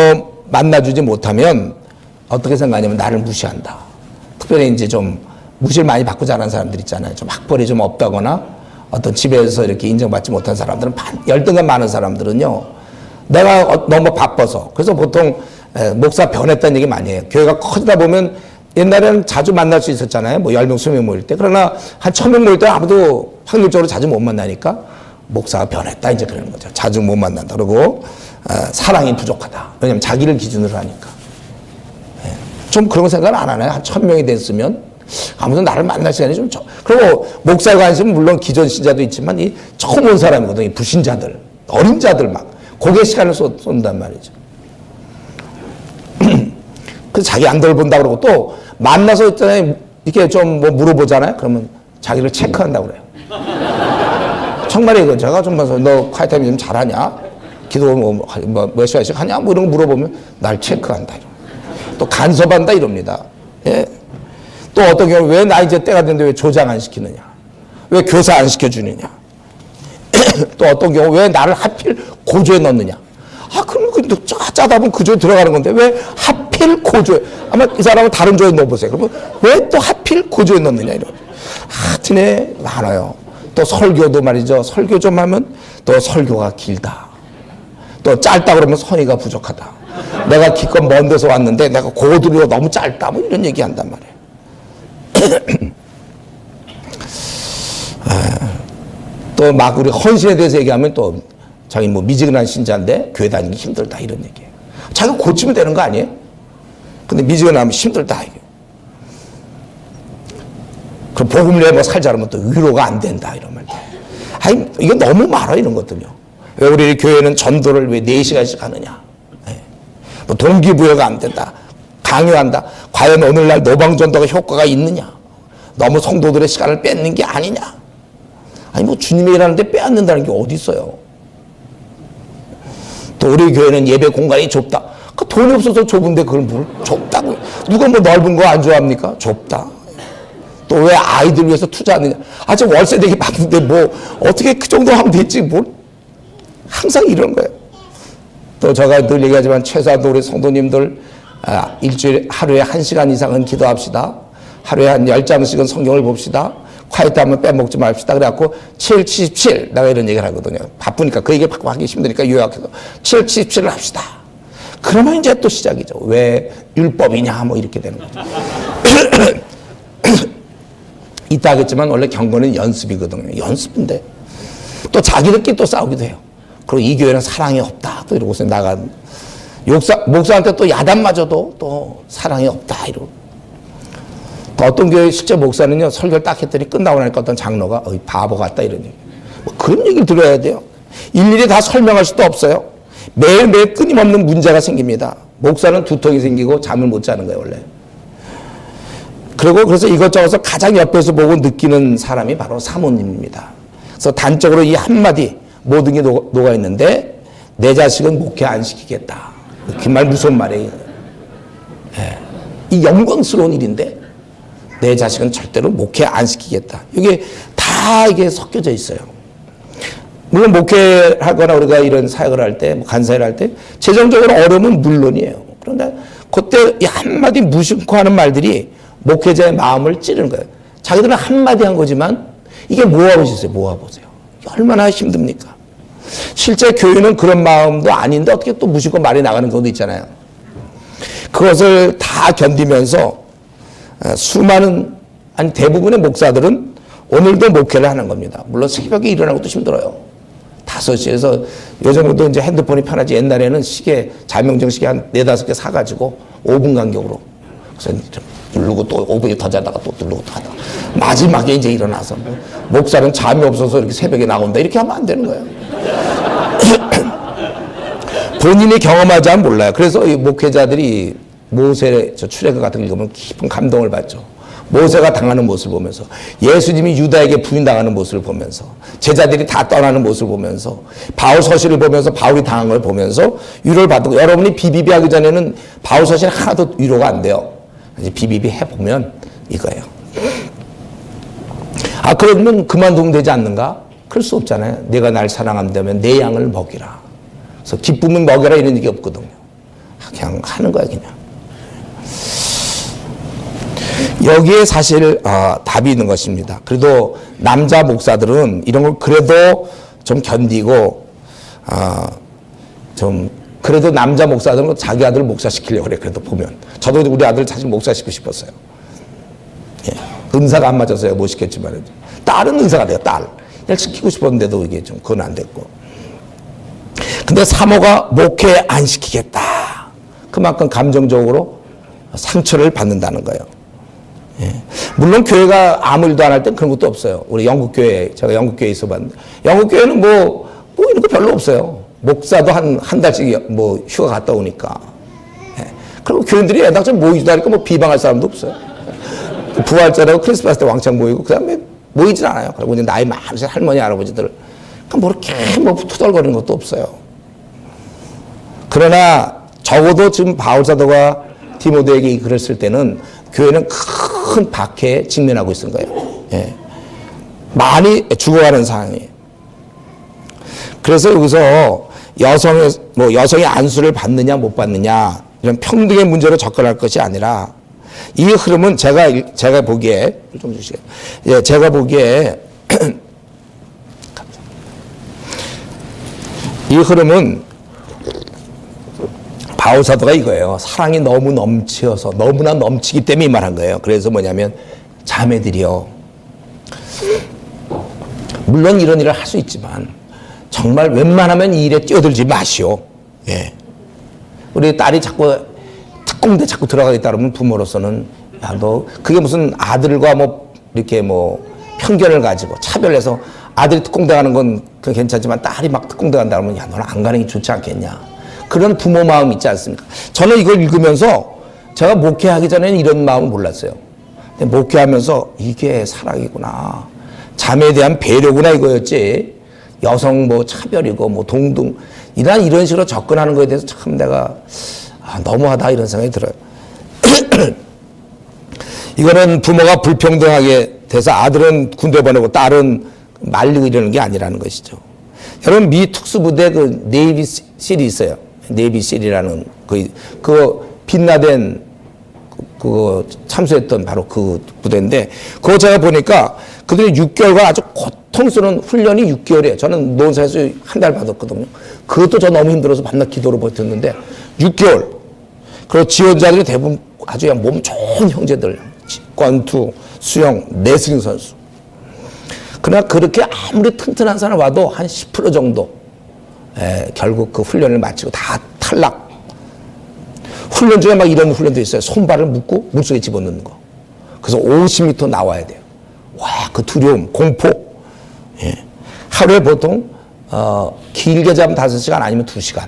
A: 만나주지 못하면 어떻게 생각하냐면 나를 무시한다. 특별히 이제 좀 무시를 많이 받고 자란 사람들 있잖아요. 좀 학벌이 좀 없다거나 어떤 집에서 이렇게 인정받지 못한 사람들은 열등감 많은 사람들은요. 내가 너무 바빠서 그래서 보통 목사 변했다는 얘기 많이 해요. 교회가 커지다 보면 옛날에는 자주 만날 수 있었잖아요. 뭐 10명, 20명 모일 때. 그러나 한 1000명 모일 때 아무도 확률적으로 자주 못 만나니까 목사가 변했다 이제 그러는 거죠. 자주 못 만난다. 그리고 사랑이 부족하다. 왜냐면 자기를 기준으로 하니까. 좀 그런 생각을 안 하나요? 한 1000명이 됐으면 아무도 나를 만날 시간이 좀 그리고 목사에 관심은 물론 기존 신자도 있지만 이 처음 온 사람이거든요. 이 불신자들, 어린 자들 막 고개 시간을 쏜단 말이죠. 그래서 자기 안 돌본다 그러고 또 만나서 있잖아요. 이렇게 좀 뭐 물어보잖아요. 그러면 자기를 체크한다고 그래요. 정말이에요. 제가 좀 봐서 너 콰이타임 좀 잘하냐? 기도 몇 시간씩 하냐? 뭐 이런 거 물어보면 날 체크한다. 또 간섭한다 이럽니다. 예. 또 어떤 경우 왜 나 이제 때가 됐는데 왜 조장 안 시키느냐? 왜 교사 안 시켜주느냐? 또 어떤 경우 왜 나를 하필 고조에 넣느냐? 그럼 짜다 보면 그 조에 들어가는 건데 왜 하필 고조에? 아마 이 사람은 다른 조에 넣어보세요. 그러면 왜 또 하필 고조에 넣느냐? 이런. 하여튼에 많아요. 또 설교도 말이죠. 설교 좀 하면 또 설교가 길다. 또 짧다 그러면 선의가 부족하다. 내가 기껏 먼 데서 왔는데 내가 고도로 너무 짧다. 뭐 이런 얘기 한단 말이에요. 또 막 우리 헌신에 대해서 얘기하면 또 자기 뭐 미지근한 신자인데 교회 다니기 힘들다 이런 얘기예요. 자기가 고치면 되는 거 아니에요? 근데 미지근하면 힘들다 이게. 그럼 복음을 뭐 살자 그러면 또 위로가 안 된다 이런 말. 아니, 이거 너무 많아, 이런 것들요. 왜 우리 교회는 전도를 왜 4시간씩 하느냐. 뭐 동기부여가 안 된다. 강요한다. 과연 오늘날 노방전도가 효과가 있느냐. 너무 성도들의 시간을 뺏는 게 아니냐. 아니, 뭐 주님이 일하는데 빼앗는다는 게 어디 있어요. 또 우리 교회는 예배 공간이 좁다. 그 돈이 없어서 좁은데 그걸 뭘 좁다고. 누가 뭐 넓은 거 안 좋아합니까? 좁다. 또 왜 아이들 위해서 투자하느냐. 아, 저 월세 내기 바쁜데 뭐 어떻게 그 정도 하면 됐지. 뭘. 항상 이런 거예요. 또 제가 늘 얘기하지만 최소한 우리 성도님들 일주일에 하루에 1시간 이상은 기도합시다. 하루에 한 10장씩은 성경을 봅시다. 콰이트 하면 빼먹지 맙시다. 그래갖고 7, 77 내가 이런 얘기를 하거든요. 바쁘니까 그 얘기 하기 힘드니까 요약해서 7, 77을 합시다. 그러면 이제 또 시작이죠. 왜 율법이냐 뭐 이렇게 되는 거죠. 이따 하겠지만 원래 경건은 연습이거든요. 연습인데 또 자기들끼리 또 싸우기도 해요. 그리고 이 교회는 사랑이 없다. 또 이러고서 나간 목사한테 또 야단 맞아도 또 사랑이 없다. 이러고. 또 어떤 교회 실제 목사는요, 설교를 딱 했더니 끝나고 나니까 어떤 장로가 바보 같다 이런 얘기. 뭐 그런 얘기를 들어야 돼요. 일일이 다 설명할 수도 없어요. 매일매일 끊임없는 문제가 생깁니다. 목사는 두통이 생기고 잠을 못 자는 거예요, 원래. 그래서 이것저것을 가장 옆에서 보고 느끼는 사람이 바로 사모님입니다. 그래서 단적으로 이 한마디 모든 게 녹아 있는데 내 자식은 목회 안 시키겠다. 그 말 무슨 말이에요? 예. 이 영광스러운 일인데 내 자식은 절대로 목회 안 시키겠다. 이게 다 이게 섞여져 있어요. 물론 목회하거나 우리가 이런 사역을 할 때, 뭐 간사를 할 때 재정적으로 어려움은 물론이에요. 그런데 그때 이 한마디 무심코 하는 말들이 목회자의 마음을 찌르는 거예요. 자기들은 한마디 한 거지만 이게 모아보세요. 모아보세요. 얼마나 힘듭니까? 실제 교회는 그런 마음도 아닌데 어떻게 또 무심코 말이 나가는 경우도 있잖아요. 그것을 다 견디면서 수많은, 아니 대부분의 목사들은 오늘도 목회를 하는 겁니다. 물론 새벽에 일어나는 것도 힘들어요. 5시에서 요즘도 이제 핸드폰이 편하지 옛날에는 시계, 자명정 시계 한 4-5개 사가지고 5분 간격으로. 그래서 누르고 또 5분이 더 자다가 또 누르고 또 하다가 마지막에 이제 일어나서 목사는 잠이 없어서 이렇게 새벽에 나온다. 이렇게 하면 안 되는 거예요. 본인이 경험하지 않으면 몰라요. 그래서 이 목회자들이 모세 출애굽 같은 거 읽으면 깊은 감동을 받죠. 모세가 당하는 모습을 보면서, 예수님이 유다에게 부인당하는 모습을 보면서, 제자들이 다 떠나는 모습을 보면서, 바울 서신을 보면서 바울이 당한 걸 보면서 위로를 받고, 여러분이 비비비 하기 전에는 바울 서신 하나도 위로가 안 돼요. 이제 비비비 해보면 이거예요. 아, 그러면 그만두면 되지 않는가? 그럴 수 없잖아요. 내가 날 사랑한다면 내 양을 먹이라. 그래서 기쁨은 먹여라 이런 얘기 없거든요. 그냥 하는 거야, 그냥. 여기에 사실 답이 있는 것입니다. 그래도 남자 목사들은 이런 걸 그래도 좀 견디고 좀 그래도 남자 목사들은 자기 아들 목사시키려고 그래. 그래도 보면 저도 우리 아들 사실 목사시키고 싶었어요. 예. 은사가 안 맞아서요 못 시켰지만 딸은 은사가 돼요. 딸 시키고 싶었는데도 이게 좀 그건 안 됐고. 근데 사모가 목회 안 시키겠다. 그만큼 감정적으로 상처를 받는다는 거예요. 예. 물론 교회가 아무 일도 안 할 땐 그런 것도 없어요. 우리 영국교회, 제가 영국교회에 있어봤는데, 영국교회는 뭐 이런 거 별로 없어요. 목사도 한 달씩 뭐 휴가 갔다 오니까. 예. 그리고 교인들이 애당초 모이지도 않으니까 뭐 비방할 사람도 없어요. 부활절하고 크리스마스 때 왕창 모이고, 그 다음에 모이질 않아요. 그리고 이제 나이 많으신 할머니, 할아버지들. 뭐 이렇게 뭐 투덜거리는 것도 없어요. 그러나 적어도 지금 바울사도가 디모데에게 이 글을 쓸 때는 교회는 큰 박해에 직면하고 있는 거예요. 예. 많이 죽어가는 상황이에요. 그래서 여기서 여성이 안수를 받느냐 못 받느냐 이런 평등의 문제로 접근할 것이 아니라 이 흐름은 제가 보기에 좀 주시게요. 예, 제가 보기에 이 흐름은 바울 사도가 이거예요. 사랑이 너무 넘치어서 너무나 넘치기 때문에 이 말한 거예요. 그래서 뭐냐면 자매들이요. 물론 이런 일을 할 수 있지만 정말 웬만하면 이 일에 뛰어들지 마시오. 예. 우리 딸이 자꾸 특공대 자꾸 들어가겠다 그러면 부모로서는 야, 너 그게 무슨 아들과 뭐 이렇게 뭐 편견을 가지고 차별해서 아들이 특공대 가는 건 괜찮지만 딸이 막 특공대 간다 그러면 야, 너는 안 가는 게 좋지 않겠냐. 그런 부모 마음 있지 않습니까? 저는 이걸 읽으면서 제가 목회하기 전에는 이런 마음을 몰랐어요. 근데 목회하면서 이게 사랑이구나. 자매에 대한 배려구나 이거였지. 여성 뭐 차별이고 뭐 동등 이런 식으로 접근하는 거에 대해서 참 내가 너무하다 이런 생각이 들어요. 이거는 부모가 불평등하게 돼서 아들은 군대 보내고 딸은 말리고 이러는 게 아니라는 것이죠. 여러분 미 특수부대 그 네이비 실이 있어요. 네이비 실이라는 그 빈라덴 그거 참수했던 바로 그 부대인데 그거 제가 보니까 그들이 6개월간 아주 고통스러운 훈련이 6개월이에요. 저는 노원사에서 한 달 받았거든요. 그것도 저 너무 힘들어서 밤낮 기도로 버텼는데 6개월. 그리고 지원자들이 대부분 아주 그냥 몸 좋은 형제들. 권투, 수영, 레슬링 선수. 그러나 그렇게 아무리 튼튼한 사람 와도 한 10% 정도 결국 그 훈련을 마치고 다 탈락. 훈련 중에 막 이런 훈련도 있어요. 손발을 묶고 물속에 집어넣는 거. 그래서 50m 나와야 돼요. 와, 그 두려움, 공포. 하루에 보통 길게 자면 5시간 아니면 2시간.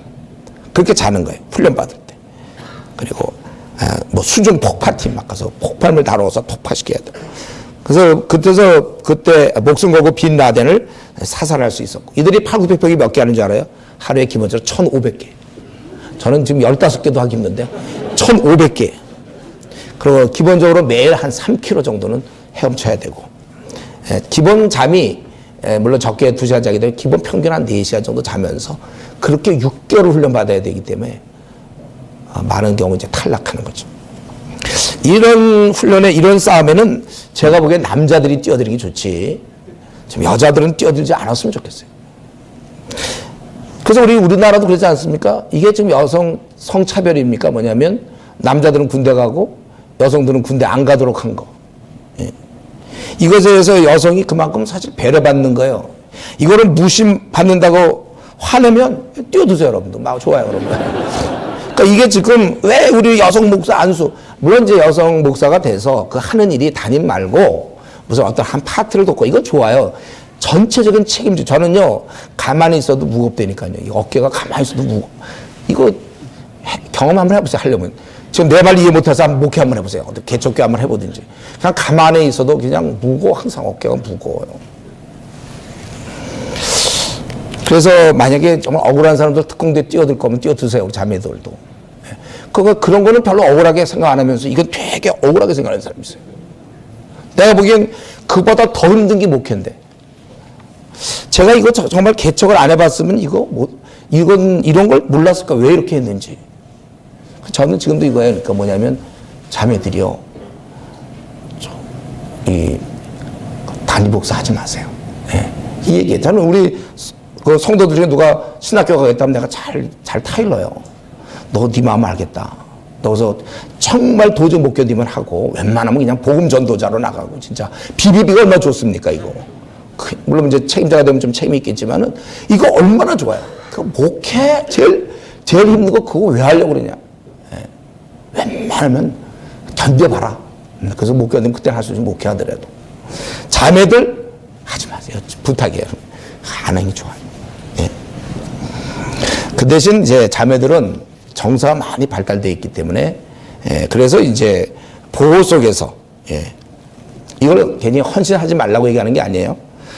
A: 그렇게 자는 거예요. 훈련 받을 때. 그리고 뭐 수중 폭파팀 막 가서 폭발물 다뤄서 폭파시켜야 돼요. 그래서 그때 목숨 걸고 빈 라덴을 사살할 수 있었고 이들이 8,900평이 몇 개 하는 줄 알아요? 하루에 기본적으로 1,500개. 저는 지금 15개도 하기 힘든데 1,500개. 그리고 기본적으로 매일 한 3km 정도는 헤엄쳐야 되고 기본 잠이 물론 적게 2시간 자게 되면 기본 평균 한 4시간 정도 자면서 그렇게 6개월 훈련 받아야 되기 때문에 많은 경우 이제 탈락하는 거죠. 이런 훈련에 이런 싸움에는 제가 보기엔 남자들이 뛰어들기 좋지 좀 여자들은 뛰어들지 않았으면 좋겠어요. 그래서 우리나라도 그러지 않습니까? 이게 지금 여성 성차별입니까? 뭐냐면 남자들은 군대 가고 여성들은 군대 안 가도록 한 거. 이것에 대해서 여성이 그만큼 사실 배려받는 거예요. 이거를 무심받는다고 화내면 뛰어드세요, 여러분들. 막 좋아요, 여러분. 그러니까 이게 지금 왜 우리 여성 목사 안수, 물론 이제 여성 목사가 돼서 그 하는 일이 담임 말고 무슨 어떤 한 파트를 돕고 이거 좋아요. 전체적인 책임질. 저는요, 가만히 있어도 무겁다니까요. 이 어깨가 가만히 있어도 무거워. 이거 경험 한번 해보세요, 하려면. 지금 내 말 이해 못해서 한번 목회 한번 해보세요. 개척교 한번 해보든지. 그냥 가만히 있어도 그냥 무거워. 항상 어깨가 무거워요. 그래서 만약에 정말 억울한 사람들 특공대 뛰어들 거면 뛰어드세요. 우리 자매들도. 그런 거는 별로 억울하게 생각 안 하면서 이건 되게 억울하게 생각하는 사람이 있어요. 내가 보기엔 그보다 더 힘든 게 목회인데. 제가 이거 정말 개척을 안 해봤으면 이런 걸 몰랐을까? 왜 이렇게 했는지. 저는 지금도 이거예요. 그러니까 뭐냐면 자매들이요. 단임 목사 하지 마세요. 이 얘기예요. 저는 우리 그 성도들 중에 누가 신학교 가겠다면 내가 잘 타일러요. 너 네 마음 알겠다. 너서 정말 도저히 못 견디면 하고 웬만하면 그냥 복음 전도자로 나가고 진짜 비비비가 얼마나 좋습니까 이거. 물론 이제 책임자가 되면 좀 책임이 있겠지만은 이거 얼마나 좋아요. 그 목회 제일 힘든 거 그거 왜 하려고 그러냐. 웬만하면 견뎌봐라. 그래서 못 견디면 그때 할 수 있으면 목회하더라도 자매들 하지 마세요. 부탁이에요. 안 하는 게 좋아요. 그 대신 이제 자매들은 정서가 많이 발달되어 있기 때문에 그래서 이제 보호 속에서 이걸 괜히 헌신하지 말라고 얘기하는 게 아니에요.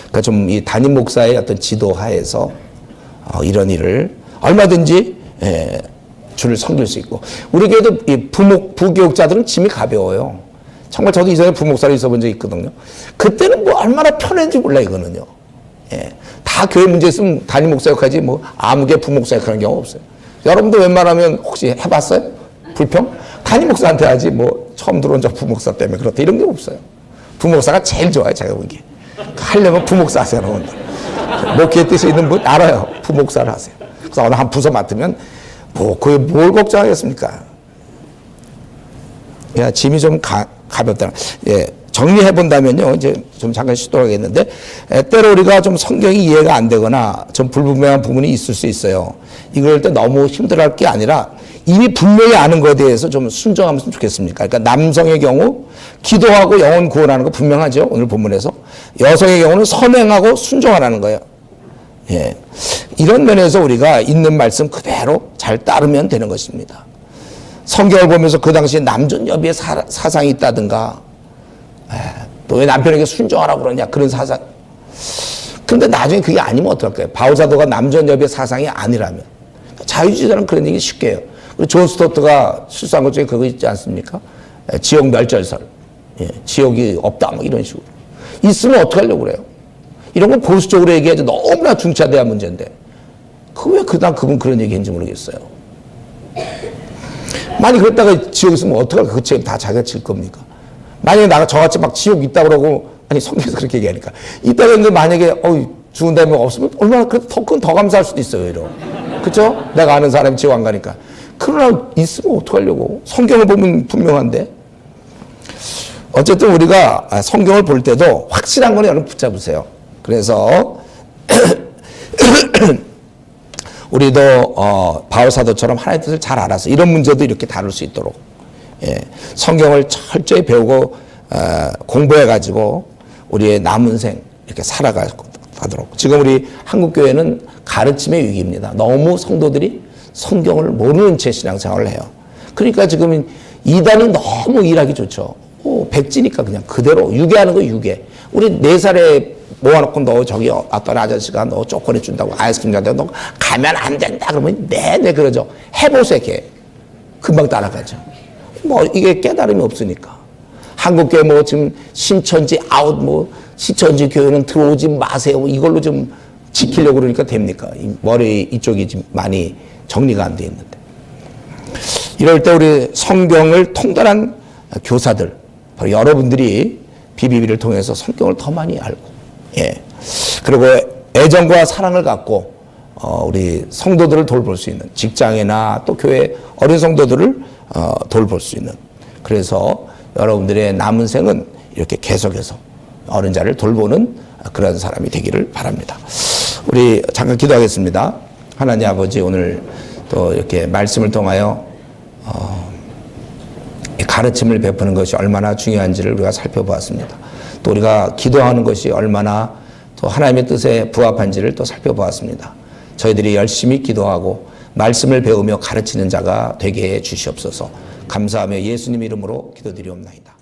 A: 그러니까 좀 이 담임 목사의 어떤 지도하에서 이런 일을 얼마든지 주를 섬길 수 있고 우리 교회도 이 부교육자들은 짐이 가벼워요. 정말 저도 이전에 부목사로 있어본 적이 있거든요. 그때는 뭐 얼마나 편한지 몰라 이거는요. 다 교회 문제 있으면 담임 목사 역할이지 뭐 아무개 부목사 역할하는 경우 없어요. 여러분도 웬만하면 혹시 해봤어요? 불평? 담임 목사한테 하지 뭐 처음 들어온 저 부목사 때문에 그렇다 이런 게 없어요. 부목사가 제일 좋아요. 제가 보기에. 하려면 부목사 하세요. 여러분들. 목회의 뜻이 있는 분 알아요. 부목사를 하세요. 그래서 어느 한 부서 맡으면 뭐 그게 뭘 걱정하겠습니까? 야, 짐이 좀 가볍다. 정리해 본다면요. 이제 좀 잠깐 쉬도록 하겠는데 때로 우리가 좀 성경이 이해가 안 되거나 좀 불분명한 부분이 있을 수 있어요. 이럴 때 너무 힘들어할 게 아니라 이미 분명히 아는 것에 대해서 좀 순종하면 좋겠습니까? 그러니까 남성의 경우 기도하고 영혼 구원하는 거 분명하죠. 오늘 본문에서. 여성의 경우는 선행하고 순종하라는 거예요. 예. 이런 면에서 우리가 있는 말씀 그대로 잘 따르면 되는 것입니다. 성경을 보면서 그 당시에 남존여비의 사상이 있다든가, 너 왜 남편에게 순종하라고 그러냐, 그런 사상. 근데 나중에 그게 아니면 어떡할까요? 바울사도가 남존여비의 사상이 아니라면. 자유주의자는 그런 얘기 쉽게 해요. 우리 존 스토트가 실수한 것 중에 그거 있지 않습니까? 지옥 멸절설. 예, 지옥이 없다, 뭐 이런 식으로. 있으면 어떡하려고 그래요? 이런 건 보수적으로 얘기하지 너무나 중차대한 문제인데. 왜 그분 그런 얘기 했는지 모르겠어요. 만약 그랬다가 지옥 있으면 어떡할까? 그 책임 다 자기가 질 겁니까? 만약에 저같이 막 지옥 있다 그러고, 아니, 성경에서 그렇게 얘기하니까. 있다가 했는데 만약에, 죽은 다음에 없으면 얼마나 더 감사할 수도 있어요, 이러. 그쵸? 내가 아는 사람이 지옥 안 가니까. 그러나 있으면 어떡하려고? 성경을 보면 분명한데. 어쨌든 우리가 성경을 볼 때도 확실한 거는 여러분 붙잡으세요. 그래서, 우리도 바울 사도처럼 하나님의 뜻을 잘 알아서 이런 문제도 이렇게 다룰 수 있도록, 예, 성경을 철저히 배우고 공부해 가지고 우리의 남은 생 이렇게 살아가도록. 지금 우리 한국 교회는 가르침의 위기입니다. 너무 성도들이 성경을 모르는 채 신앙생활을 해요. 그러니까 지금 이단은 너무 일하기 좋죠. 백지니까 그냥 그대로 유괴하는 거 유괴. 우리 4살에 모아놓고 너 저기 어떤 아저씨가 너 초콜릿 준다고 아이스크림 준다고 너 가면 안 된다 그러면 네네 그러죠. 해보세요. 걔 금방 따라가죠. 뭐 이게 깨달음이 없으니까. 한국교회 뭐 지금 신천지 아웃 뭐 신천지 교회는 들어오지 마세요. 이걸로 좀 지키려고 그러니까 됩니까? 이 머리 이쪽이 지금 많이 정리가 안 돼 있는데. 이럴 때 우리 성경을 통달한 교사들 바로 여러분들이 BBB를 통해서 성경을 더 많이 알고, 예. 그리고 애정과 사랑을 갖고, 우리 성도들을 돌볼 수 있는 직장이나 또 교회 어린 성도들을, 돌볼 수 있는. 그래서 여러분들의 남은 생은 이렇게 계속해서 어린 자를 돌보는 그런 사람이 되기를 바랍니다. 우리 잠깐 기도하겠습니다. 하나님 아버지, 오늘 또 이렇게 말씀을 통하여, 가르침을 베푸는 것이 얼마나 중요한지를 우리가 살펴보았습니다. 또 우리가 기도하는 것이 얼마나 또 하나님의 뜻에 부합한지를 또 살펴보았습니다. 저희들이 열심히 기도하고 말씀을 배우며 가르치는 자가 되게 해 주시옵소서. 감사하며 예수님 이름으로 기도드리옵나이다.